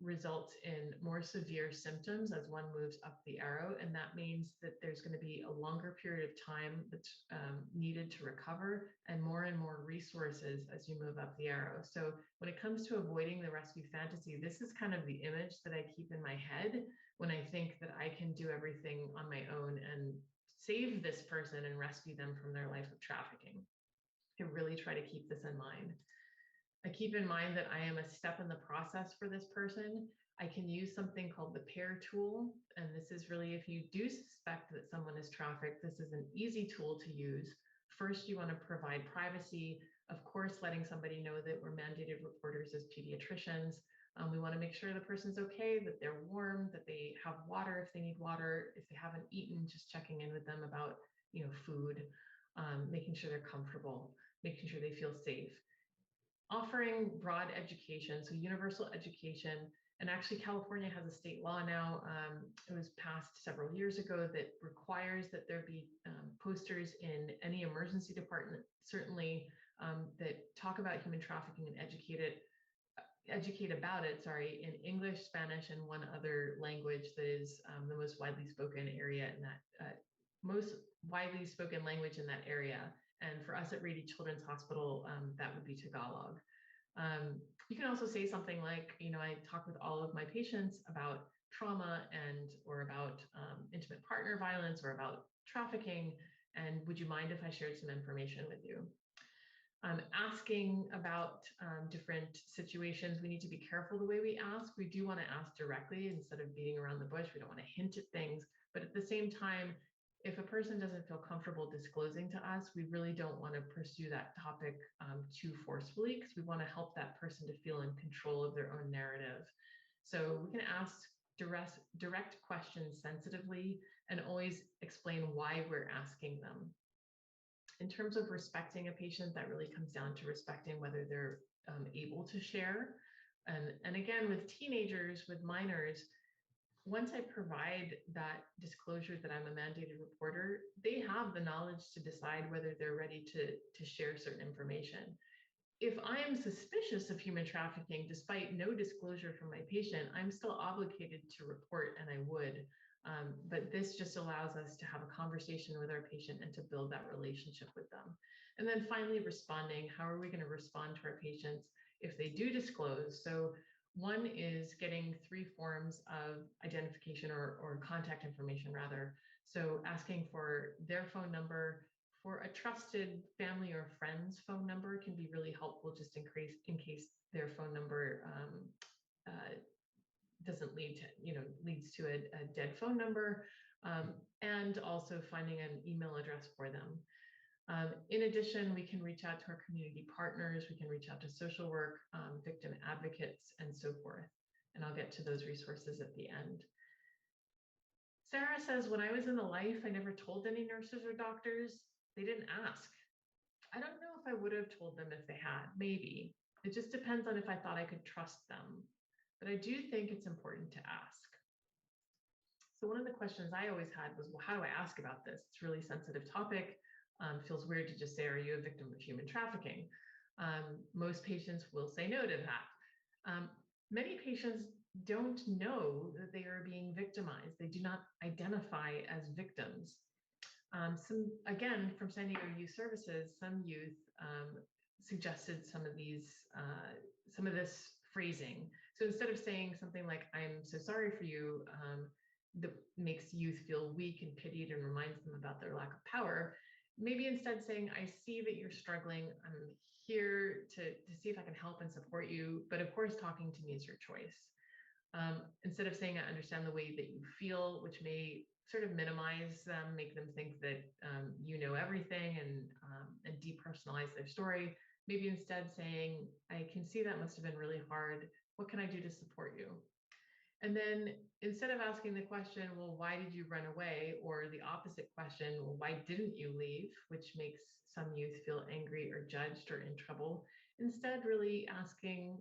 results in more severe symptoms as one moves up the arrow. And that means that there's going to be a longer period of time that's needed to recover and more resources as you move up the arrow. So when it comes to avoiding the rescue fantasy, this is kind of the image that I keep in my head when I think that I can do everything on my own and save this person and rescue them from their life of trafficking. I really try to keep this in mind. I keep in mind that I am a step in the process for this person. I can use something called the PAIR tool. And this is really, if you do suspect that someone is trafficked, this is an easy tool to use. First, you want to provide privacy. Of course, letting somebody know that we're mandated reporters as pediatricians. We want to make sure the person's okay, that they're warm, that they have water if they need water. If they haven't eaten, just checking in with them about food, making sure they're comfortable, making sure they feel safe. Offering broad education, so universal education. And actually, California has a state law now. It was passed several years ago that requires that there be posters in any emergency department, certainly, that talk about human trafficking and educate about it, in English, Spanish, and one other language that is the most widely spoken area in that, most widely spoken language in that area. And for us at Rady Children's Hospital, that would be Tagalog. You can also say something like, I talk with all of my patients about trauma or about intimate partner violence or about trafficking. And would you mind if I shared some information with you? Asking about different situations, we need to be careful the way we ask. We do want to ask directly instead of beating around the bush. We don't want to hint at things, but at the same time, if a person doesn't feel comfortable disclosing to us, we really don't want to pursue that topic too forcefully, because we want to help that person to feel in control of their own narrative. So we can ask direct questions sensitively and always explain why we're asking them. In terms of respecting a patient, that really comes down to respecting whether they're able to share. And again, with teenagers, with minors, once I provide that disclosure that I'm a mandated reporter, they have the knowledge to decide whether they're ready to share certain information. If I am suspicious of human trafficking, despite no disclosure from my patient, I'm still obligated to report, and I would. But this just allows us to have a conversation with our patient and to build that relationship with them. And then finally, responding. How are we going to respond to our patients if they do disclose? So one is getting 3 forms of identification or contact information, rather. So asking for their phone number, for a trusted family or friend's phone number can be really helpful, just in case their phone number doesn't leads to a dead phone number, and also finding an email address for them. In addition, we can reach out to our community partners, we can reach out to social work, victim advocates, and so forth. And I'll get to those resources at the end. Sarah says, when I was in the life, I never told any nurses or doctors. They didn't ask. I don't know if I would have told them if they had, maybe. It just depends on if I thought I could trust them. But I do think it's important to ask. So one of the questions I always had was, well, how do I ask about this? It's a really sensitive topic. Feels weird to just say, are you a victim of human trafficking? Most patients will say no to that. Many patients don't know that they are being victimized. They do not identify as victims. Again, from San Diego Youth Services, some youth suggested some of this phrasing. So instead of saying something like, I'm so sorry for you, that makes youth feel weak and pitied and reminds them about their lack of power, maybe instead saying, I see that you're struggling. I'm here to see if I can help and support you. But of course, talking to me is your choice. Instead of saying, I understand the way that you feel, which may sort of minimize them, make them think that you know everything, and depersonalize their story, maybe instead saying, I can see that must have been really hard. What can I do to support you? And then instead of asking the question, well, why did you run away? Or the opposite question, well, why didn't you leave? Which makes some youth feel angry or judged or in trouble. Instead, really asking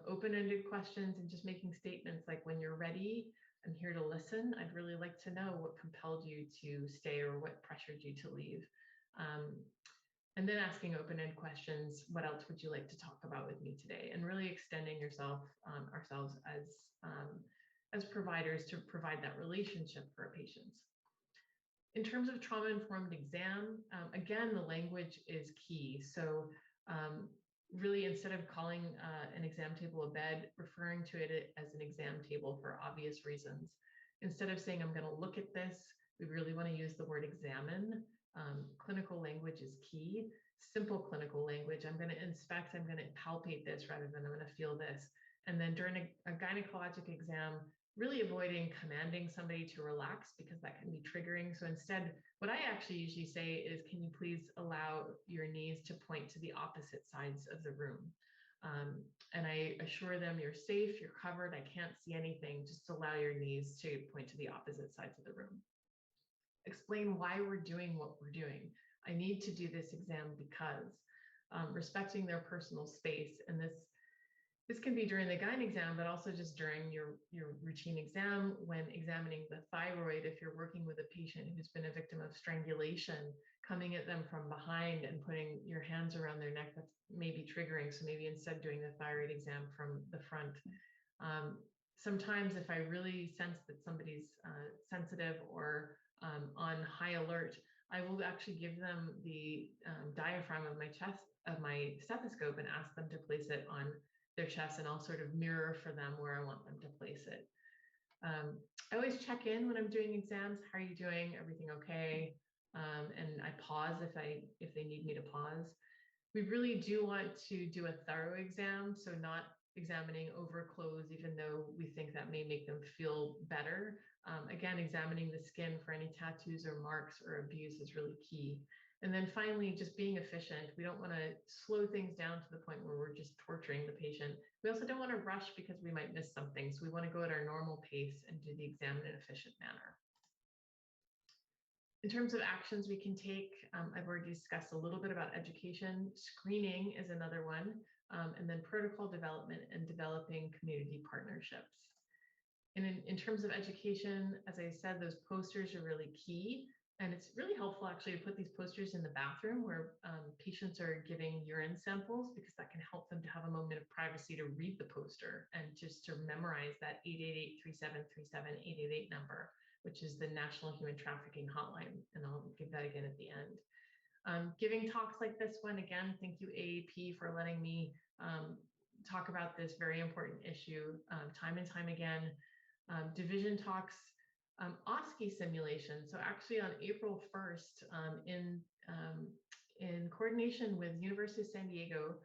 open-ended questions and just making statements like, when you're ready, I'm here to listen. I'd really like to know what compelled you to stay or what pressured you to leave. And then asking open-ended questions, what else would you like to talk about with me today? And really extending ourselves as providers to provide that relationship for our patients. In terms of trauma-informed exam, again, the language is key. So really, instead of calling an exam table a bed, referring to it as an exam table for obvious reasons. Instead of saying, I'm going to look at this, we really want to use the word examine. Clinical language is key. Simple clinical language. I'm going to inspect, I'm going to palpate this rather than I'm going to feel this. And then during a gynecologic exam, really avoiding commanding somebody to relax because that can be triggering. So instead, what I actually usually say is, can you please allow your knees to point to the opposite sides of the room? And I assure them you're safe, you're covered, I can't see anything, just allow your knees to point to the opposite sides of the room. Explain why we're doing what we're doing. I need to do this exam because respecting their personal space. And this can be during the gyne exam, but also just during your routine exam when examining the thyroid. If you're working with a patient who's been a victim of strangulation, coming at them from behind and putting your hands around their neck, that's maybe triggering. So maybe instead doing the thyroid exam from the front. Sometimes if I really sense that somebody's sensitive or on high alert, I will actually give them the diaphragm of my chest, of my stethoscope, and ask them to place it on their chest, and I'll sort of mirror for them where I want them to place it. I always check in when I'm doing exams. How are you doing? Everything okay? And I pause if they need me to pause. We really do want to do a thorough exam, so not examining over clothes, even though we think that may make them feel better. Again, examining the skin for any tattoos or marks or abuse is really key. And then finally, just being efficient. We don't want to slow things down to the point where we're just torturing the patient. We also don't want to rush because we might miss something. So we want to go at our normal pace and do the exam in an efficient manner. In terms of actions we can take, I've already discussed a little bit about education. Screening is another one, and then protocol development and developing community partnerships. And in terms of education, as I said, those posters are really key. And it's really helpful actually to put these posters in the bathroom where patients are giving urine samples, because that can help them to have a moment of privacy to read the poster and just to memorize that 888-3737-888 number, which is the National Human Trafficking Hotline. And I'll give that again at the end. Giving talks like this one, again, thank you AAP for letting me talk about this very important issue time and time again. Division talks, OSCE simulation. So actually on April 1st, in coordination with University of San Diego,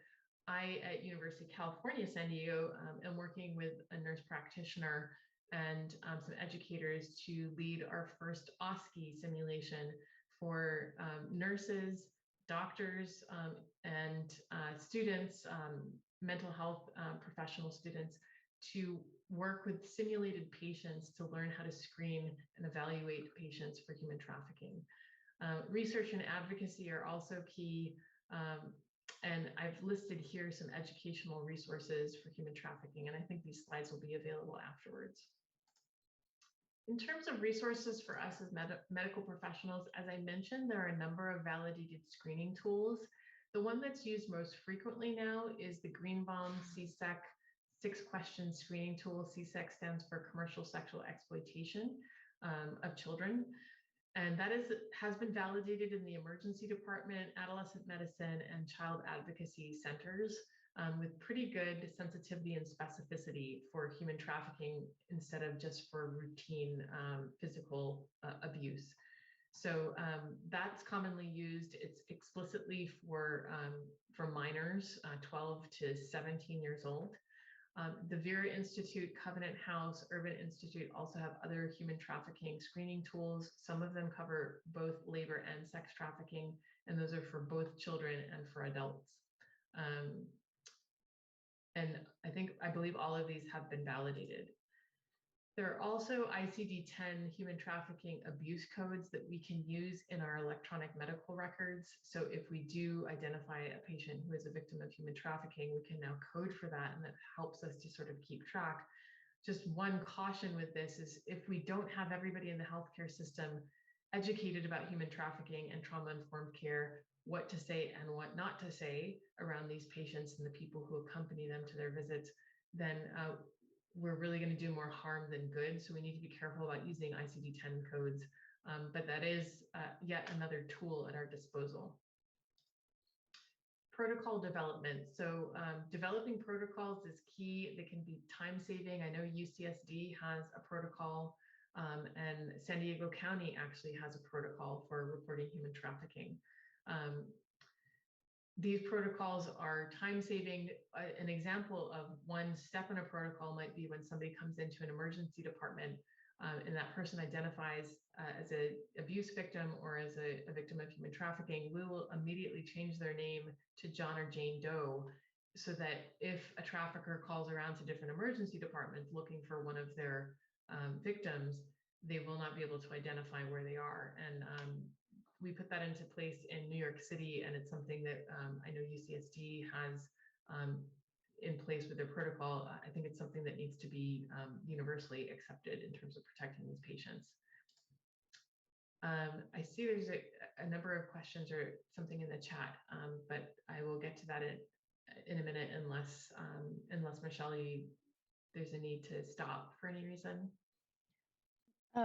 I at University of California, San Diego, am working with a nurse practitioner and some educators to lead our first OSCE simulation for nurses, doctors, and students, mental health professional students, to work with simulated patients to learn how to screen and evaluate patients for human trafficking. Research and advocacy are also key. And I've listed here some educational resources for human trafficking, and I think these slides will be available afterwards. In terms of resources for us as medical professionals, as I mentioned, there are a number of validated screening tools. The one that's used most frequently now is the Greenbaum CSEC 6-question screening tool. CSEC stands for Commercial Sexual Exploitation of Children. And that has been validated in the emergency department, adolescent medicine, and child advocacy centers with pretty good sensitivity and specificity for human trafficking instead of just for routine physical abuse. So that's commonly used. It's explicitly for minors 12 to 17 years old. The Vera Institute, Covenant House, Urban Institute also have other human trafficking screening tools. Some of them cover both labor and sex trafficking, and those are for both children and for adults. And I believe all of these have been validated. There are also ICD-10 human trafficking abuse codes that we can use in our electronic medical records. So if we do identify a patient who is a victim of human trafficking, we can now code for that, and that helps us to sort of keep track. Just one caution with this is if we don't have everybody in the healthcare system educated about human trafficking and trauma-informed care, what to say and what not to say around these patients and the people who accompany them to their visits, then we're really going to do more harm than good. So we need to be careful about using ICD-10 codes, but that is yet another tool at our disposal. Protocol development. So developing protocols is key. They can be time-saving. I know UCSD has a protocol, and San Diego County actually has a protocol for reporting human trafficking. These protocols are time-saving. An example of one step in a protocol might be when somebody comes into an emergency department and that person identifies as an abuse victim or as a victim of human trafficking, we will immediately change their name to John or Jane Doe, so that if a trafficker calls around to different emergency departments looking for one of their victims, they will not be able to identify where they are. And we put that into place in New York City, and it's something that I know UCSD has in place with their protocol. I think it's something that needs to be universally accepted in terms of protecting these patients. I see there's a number of questions or something in the chat, but I will get to that in a minute, unless Michelle, there's a need to stop for any reason.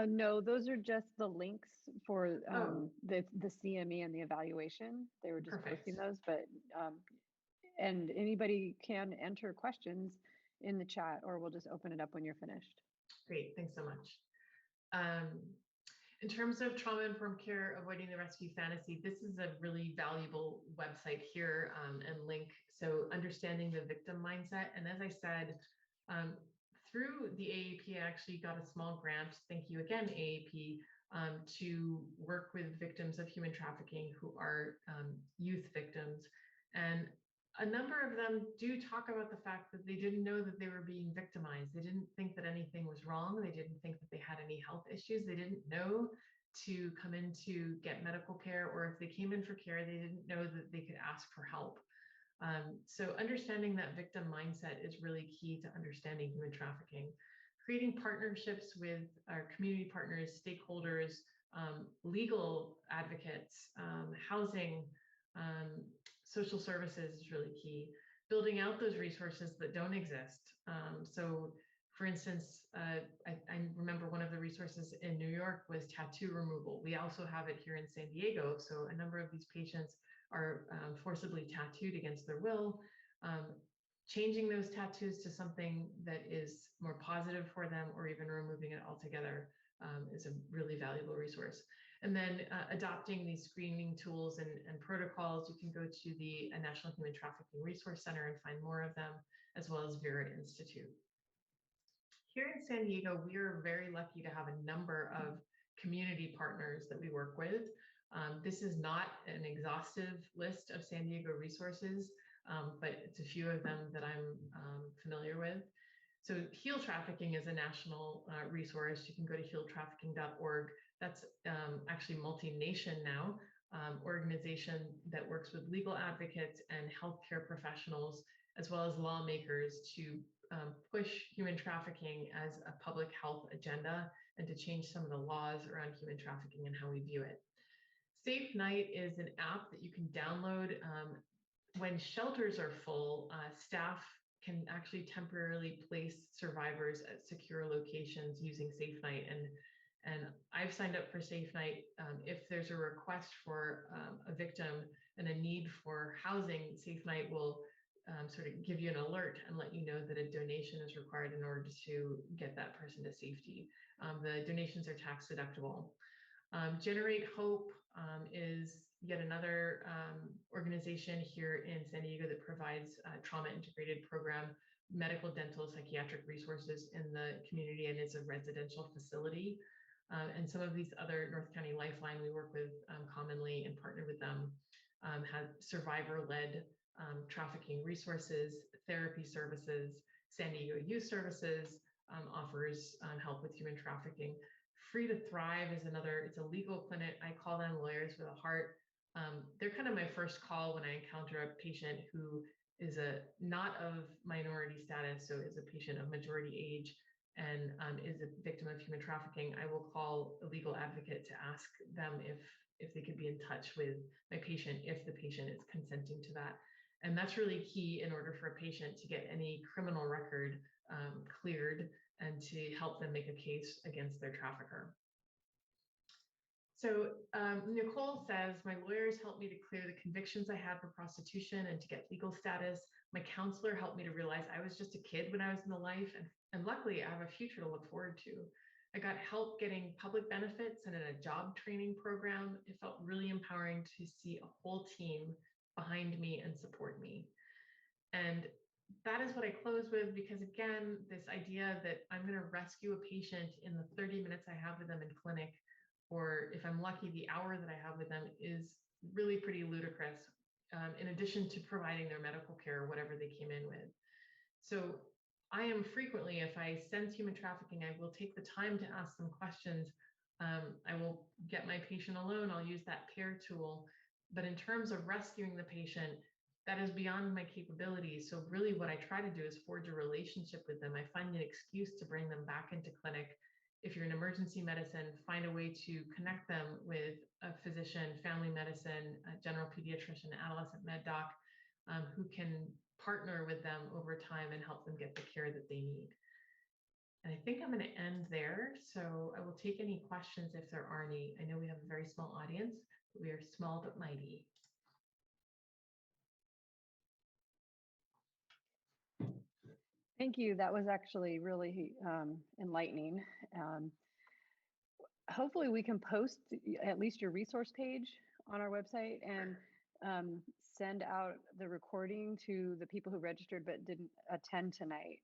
No, those are just the links for the CME and the evaluation. They were just posting those, but and anybody can enter questions in the chat, or we'll just open it up when you're finished. Great, thanks so much. In terms of trauma-informed care, avoiding the rescue fantasy, this is a really valuable website here and link. So understanding the victim mindset. And as I said, through the AAP, I actually got a small grant, thank you again, AAP, to work with victims of human trafficking who are youth victims. And a number of them do talk about the fact that they didn't know that they were being victimized. They didn't think that anything was wrong. They didn't think that they had any health issues. They didn't know to come in to get medical care, or if they came in for care, they didn't know that they could ask for help. So understanding that victim mindset is really key to understanding human trafficking. Creating partnerships with our community partners, stakeholders, legal advocates, housing, social services is really key. Building out those resources that don't exist. So for instance, I remember one of the resources in New York was tattoo removal. We also have it here in San Diego. So a number of these patients are forcibly tattooed against their will. Changing those tattoos to something that is more positive for them, or even removing it altogether, is a really valuable resource. And then adopting these screening tools and protocols. You can go to the National Human Trafficking Resource Center and find more of them, as well as Vera Institute. Here in San Diego, we are very lucky to have a number of community partners that we work with. This is not an exhaustive list of San Diego resources, but it's a few of them that I'm familiar with. So Heal Trafficking is a national resource. You can go to healtrafficking.org. That's actually multi-nation now, organization that works with legal advocates and healthcare professionals, as well as lawmakers, to push human trafficking as a public health agenda and to change some of the laws around human trafficking and how we view it. Safe Night is an app that you can download. When shelters are full, staff can actually temporarily place survivors at secure locations using Safe Night. And I've signed up for Safe Night. If there's a request for a victim and a need for housing, Safe Night will sort of give you an alert and let you know that a donation is required in order to get that person to safety. The donations are tax deductible. Generate Hope is yet another organization here in San Diego that provides a trauma integrated program, medical, dental, psychiatric resources in the community, and is a residential facility. And some of these other North County Lifeline we work with commonly and partner with them, have survivor-led trafficking resources, therapy services. San Diego Youth Services offers help with human trafficking. Free to Thrive is another, it's a legal clinic. I call them lawyers with a heart. They're kind of my first call when I encounter a patient who is not of minority status, so is a patient of majority age and is a victim of human trafficking. I will call a legal advocate to ask them if they could be in touch with my patient if the patient is consenting to that. And that's really key in order for a patient to get any criminal record cleared and to help them make a case against their trafficker. So Nicole says, my lawyers helped me to clear the convictions I had for prostitution and to get legal status. My counselor helped me to realize I was just a kid when I was in the life, and luckily I have a future to look forward to. I got help getting public benefits and in a job training program. It felt really empowering to see a whole team behind me and support me. And that is what I close with, because again, this idea that I'm going to rescue a patient in the 30 minutes I have with them in clinic, or if I'm lucky, the hour that I have with them, is really pretty ludicrous, in addition to providing their medical care, whatever they came in with. So I am frequently, if I sense human trafficking, I will take the time to ask them questions. I will get my patient alone. I'll use that pair tool. But in terms of rescuing the patient, that is beyond my capabilities. So really what I try to do is forge a relationship with them. I find an excuse to bring them back into clinic. If you're in emergency medicine, find a way to connect them with a physician, family medicine, a general pediatrician, adolescent med doc, who can partner with them over time and help them get the care that they need. And I think I'm going to end there. So I will take any questions if there are any. I know we have a very small audience, but we are small but mighty. Thank you. That was actually really enlightening. Hopefully we can post at least your resource page on our website and send out the recording to the people who registered but didn't attend tonight.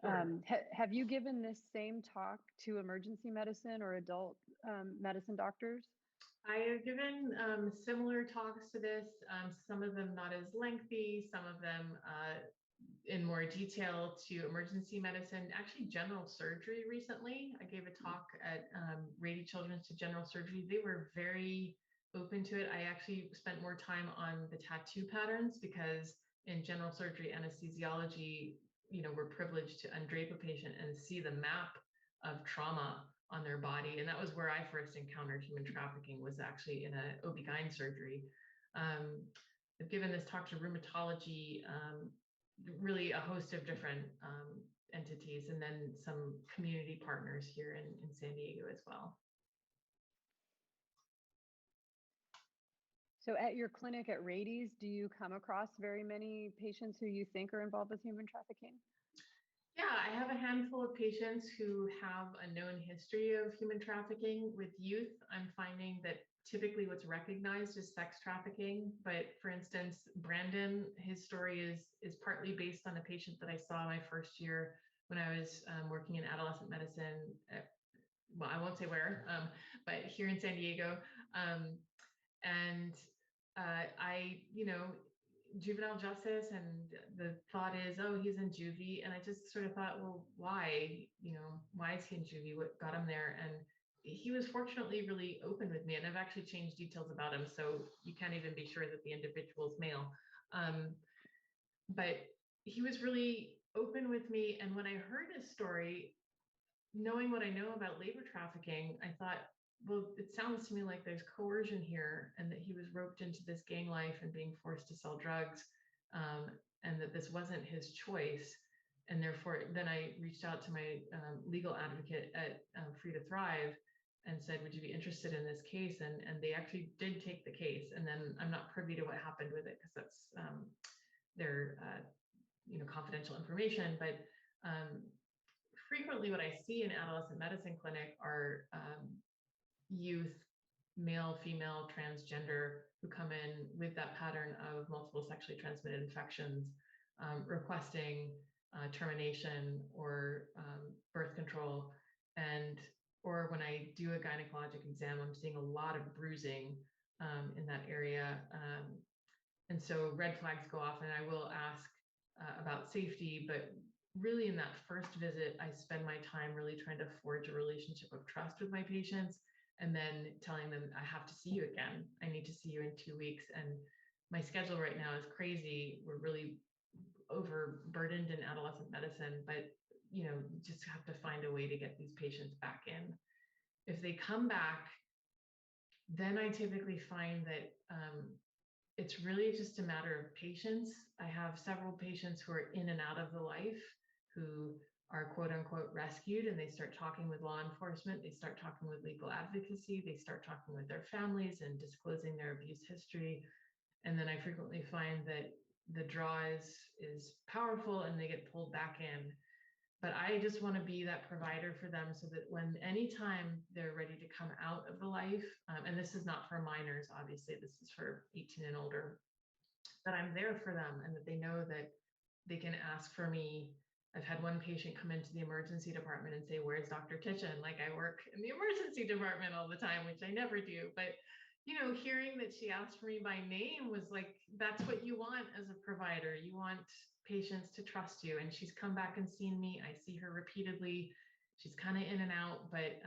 Sure. Have you given this same talk to emergency medicine or adult medicine doctors? I have given similar talks to this, some of them not as lengthy, some of them in more detail to emergency medicine, actually general surgery recently. I gave a talk at Rady Children's to general surgery. They were very open to it. I actually spent more time on the tattoo patterns because in general surgery anesthesiology, we're privileged to undrape a patient and see the map of trauma on their body. And that was where I first encountered human trafficking, was actually in a OB-GYN surgery. I've given this talk to rheumatology, really a host of different entities, and then some community partners here in San Diego as well. So at your clinic at Rady's, do you come across very many patients who you think are involved with human trafficking? Yeah, I have a handful of patients who have a known history of human trafficking. With youth, I'm finding that typically what's recognized is sex trafficking. But for instance, Brandon, his story is partly based on a patient that I saw my first year when I was working in adolescent medicine. Well, I won't say where, but here in San Diego. Juvenile justice, and the thought is, oh, he's in juvie. And I just sort of thought, well, why? Why is he in juvie? What got him there? And he was fortunately really open with me, and I've actually changed details about him, so you can't even be sure that the individual is male. But he was really open with me, and when I heard his story, knowing what I know about labor trafficking, I thought, well, it sounds to me like there's coercion here, and that he was roped into this gang life and being forced to sell drugs, and that this wasn't his choice. And therefore, then I reached out to my legal advocate at Free to Thrive and said, would you be interested in this case? And they actually did take the case. And then I'm not privy to what happened with it, because that's their confidential information. But frequently what I see in adolescent medicine clinic are youth, male, female, transgender, who come in with that pattern of multiple sexually transmitted infections, requesting termination or birth control. Or when I do a gynecologic exam, I'm seeing a lot of bruising in that area. And so red flags go off, and I will ask about safety, but really in that first visit, I spend my time really trying to forge a relationship of trust with my patients, and then telling them, I have to see you again. I need to see you in 2 weeks. And my schedule right now is crazy. We're really overburdened in adolescent medicine, but just have to find a way to get these patients back in. If they come back, then I typically find that it's really just a matter of patience. I have several patients who are in and out of the life, who are quote unquote rescued, and they start talking with law enforcement, they start talking with legal advocacy, they start talking with their families and disclosing their abuse history. And then I frequently find that the draw is powerful and they get pulled back in. But I just want to be that provider for them, so that when anytime they're ready to come out of the life, and this is not for minors, obviously, this is for 18 and older, that I'm there for them and that they know that they can ask for me. I've had one patient come into the emergency department and say, "Where's Dr. Titchen?" Like, I work in the emergency department all the time, which I never do. But hearing that she asked for me by name was like, that's what you want as a provider. You want patients to trust you. And she's come back and seen me. I see her repeatedly. She's kind of in and out, but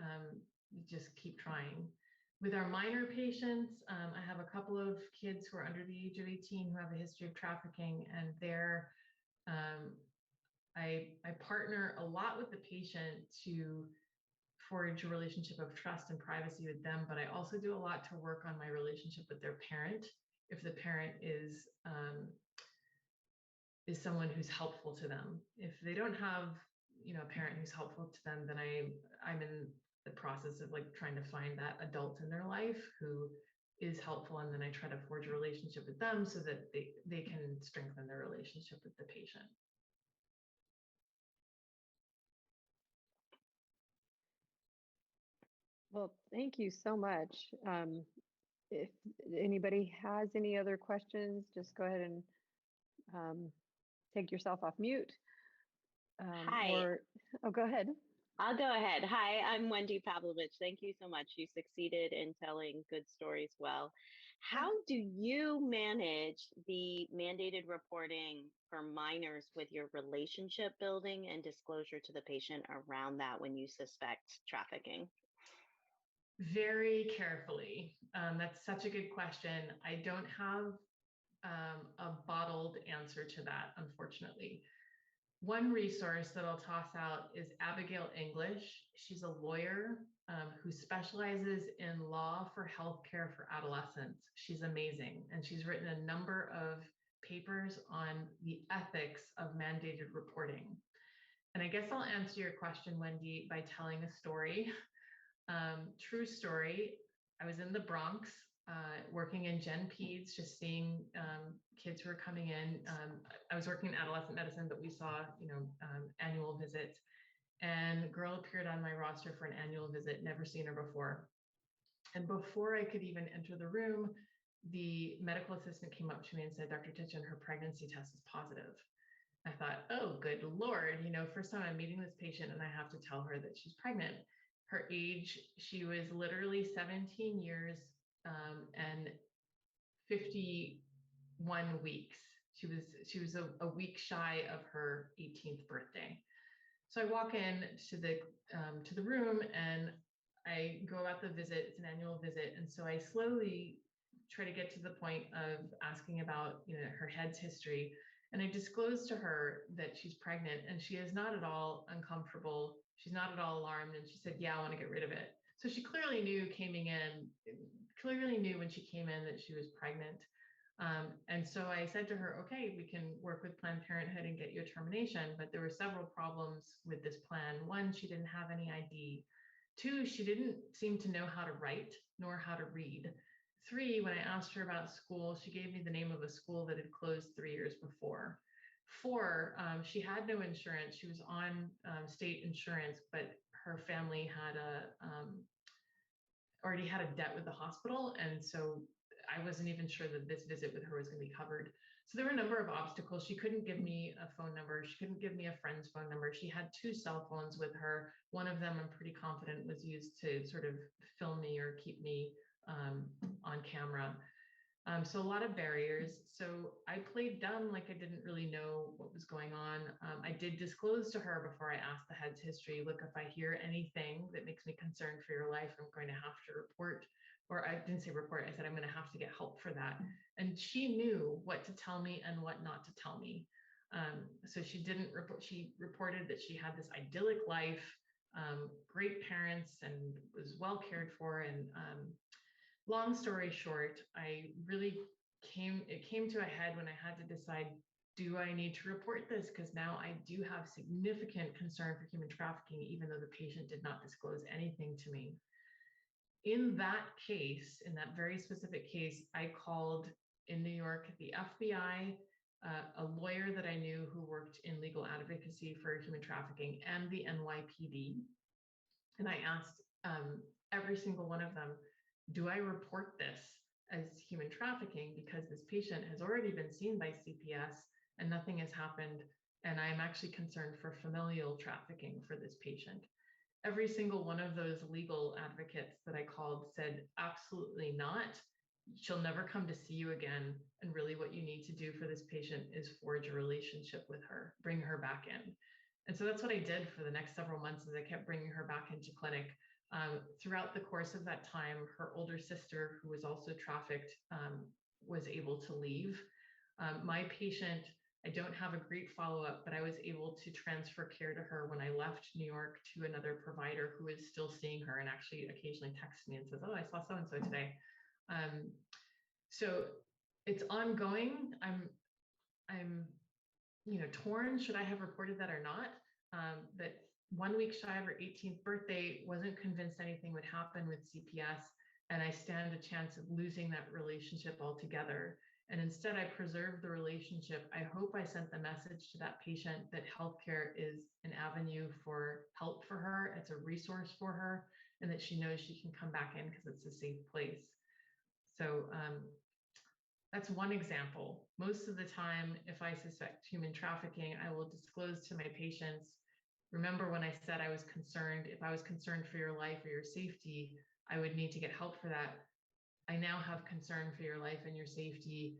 just keep trying. With our minor patients, I have a couple of kids who are under the age of 18 who have a history of trafficking, and I partner a lot with the patient to forge a relationship of trust and privacy with them, but I also do a lot to work on my relationship with their parent. If the parent is someone who's helpful to them, if they don't have a parent who's helpful to them, then I'm in the process of like trying to find that adult in their life who is helpful, and then I try to forge a relationship with them so that they can strengthen their relationship with the patient. Well, thank you so much. If anybody has any other questions, just go ahead and take yourself off mute. Hi. Oh, go ahead. I'll go ahead. Hi, I'm Wendy Pavlovich. Thank you so much. You succeeded in telling good stories well. How do you manage the mandated reporting for minors with your relationship building and disclosure to the patient around that when you suspect trafficking? Very carefully. That's such a good question. I don't have a bottled answer to that, unfortunately. One resource that I'll toss out is Abigail English. She's a lawyer who specializes in law for healthcare for adolescents. She's amazing. And she's written a number of papers on the ethics of mandated reporting. And I guess I'll answer your question, Wendy, by telling a story. True story. I was in the Bronx working in Gen Peds, just seeing kids who were coming in. I was working in adolescent medicine, but we saw, annual visits. And a girl appeared on my roster for an annual visit, never seen her before. And before I could even enter the room, the medical assistant came up to me and said, "Dr. Titchen, her pregnancy test is positive." I thought, oh, good Lord, first time I'm meeting this patient and I have to tell her that she's pregnant. Her age, she was literally 17 years and 51 weeks. She was a week shy of her 18th birthday. So I walk in to the room and I go about the visit. It's an annual visit, and so I slowly try to get to the point of asking about her head's history. And I disclosed to her that she's pregnant, and she is not at all uncomfortable. She's not at all alarmed. And she said, "Yeah, I want to get rid of it." So she clearly knew when she came in that she was pregnant. And so I said to her, "Okay, we can work with Planned Parenthood and get you a termination." But there were several problems with this plan. One, she didn't have any ID. Two, she didn't seem to know how to write nor how to read. Three, when I asked her about school, she gave me the name of a school that had closed 3 years before. Four, she had no insurance. She was on state insurance, but her family had already had a debt with the hospital. And so I wasn't even sure that this visit with her was going to be covered. So there were a number of obstacles. She couldn't give me a phone number. She couldn't give me a friend's phone number. She had 2 cell phones with her. One of them, I'm pretty confident, was used to sort of film me or keep me on camera. So a lot of barriers. So I played dumb, like I didn't really know what was going on. I did disclose to her before I asked the head's history, look, if I hear anything that makes me concerned for your life, I'm going to have to report. Or I didn't say report, I said I'm going to have to get help for that. And she knew what to tell me and what not to tell me. So she didn't report, she reported that she had this idyllic life, great parents, and was well cared for. And long story short, it came to a head when I had to decide, do I need to report this? Because now I do have significant concern for human trafficking, even though the patient did not disclose anything to me. In that case, in that very specific case, I called in New York the FBI, a lawyer that I knew who worked in legal advocacy for human trafficking, and the NYPD. And I asked every single one of them, do I report this as human trafficking because this patient has already been seen by CPS and nothing has happened, and I am actually concerned for familial trafficking for this patient. Every single one of those legal advocates that I called said, absolutely not. She'll never come to see you again. And really what you need to do for this patient is forge a relationship with her, bring her back in. And so that's what I did for the next several months, as I kept bringing her back into clinic. Throughout the course of that time, her older sister, who was also trafficked, was able to leave. My patient, I don't have a great follow-up, but I was able to transfer care to her when I left New York to another provider who is still seeing her and actually occasionally texts me and says, oh, I saw so-and-so today. So it's ongoing. I'm torn, should I have reported that or not? But 1 week shy of her 18th birthday, wasn't convinced anything would happen with CPS, and I stand a chance of losing that relationship altogether. And instead, I preserved the relationship. I hope I sent the message to that patient that healthcare is an avenue for help for her. It's a resource for her, and that she knows she can come back in because it's a safe place. So that's one example. Most of the time, if I suspect human trafficking, I will disclose to my patients, remember when I said I was concerned, if I was concerned for your life or your safety, I would need to get help for that. I now have concern for your life and your safety.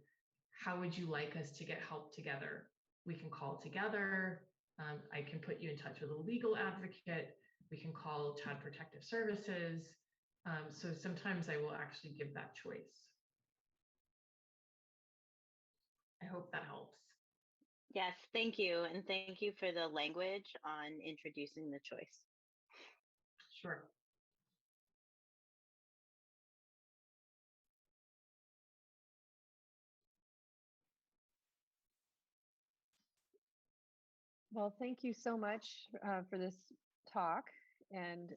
How would you like us to get help together? We can call together. I can put you in touch with a legal advocate. We can call Child Protective Services. So sometimes I will actually give that choice. I hope that helps. Yes, thank you. And thank you for the language on introducing the choice. Sure. Well, thank you so much for this talk. And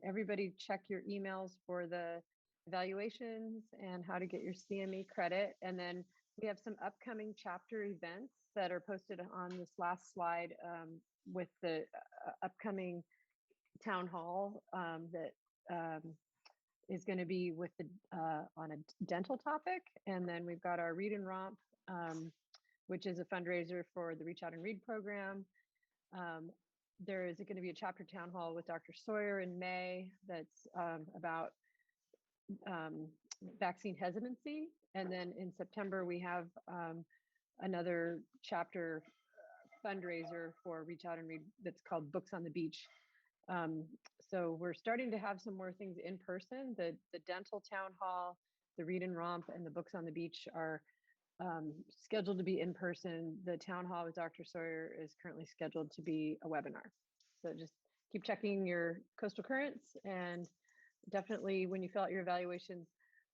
everybody check your emails for the evaluations and how to get your CME credit. And then we have some upcoming chapter events that are posted on this last slide with the upcoming town hall that is going to be with the on a dental topic. And then we've got our Read and Romp, which is a fundraiser for the Reach Out and Read program. There is going to be a chapter town hall with Dr. Sawyer in May that's about vaccine hesitancy. And then in September, we have another chapter fundraiser for Reach Out and Read that's called Books on the Beach. So we're starting to have some more things in person. The dental town hall, the Read and Romp, and the Books on the Beach are scheduled to be in person. The town hall with Dr. Sawyer is currently scheduled to be a webinar. So just keep checking your coastal currents, and definitely when you fill out your evaluations,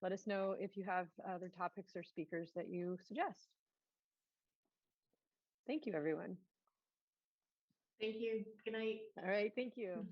let us know if you have other topics or speakers that you suggest. Thank you, everyone. Thank you. Good night. All right, thank you.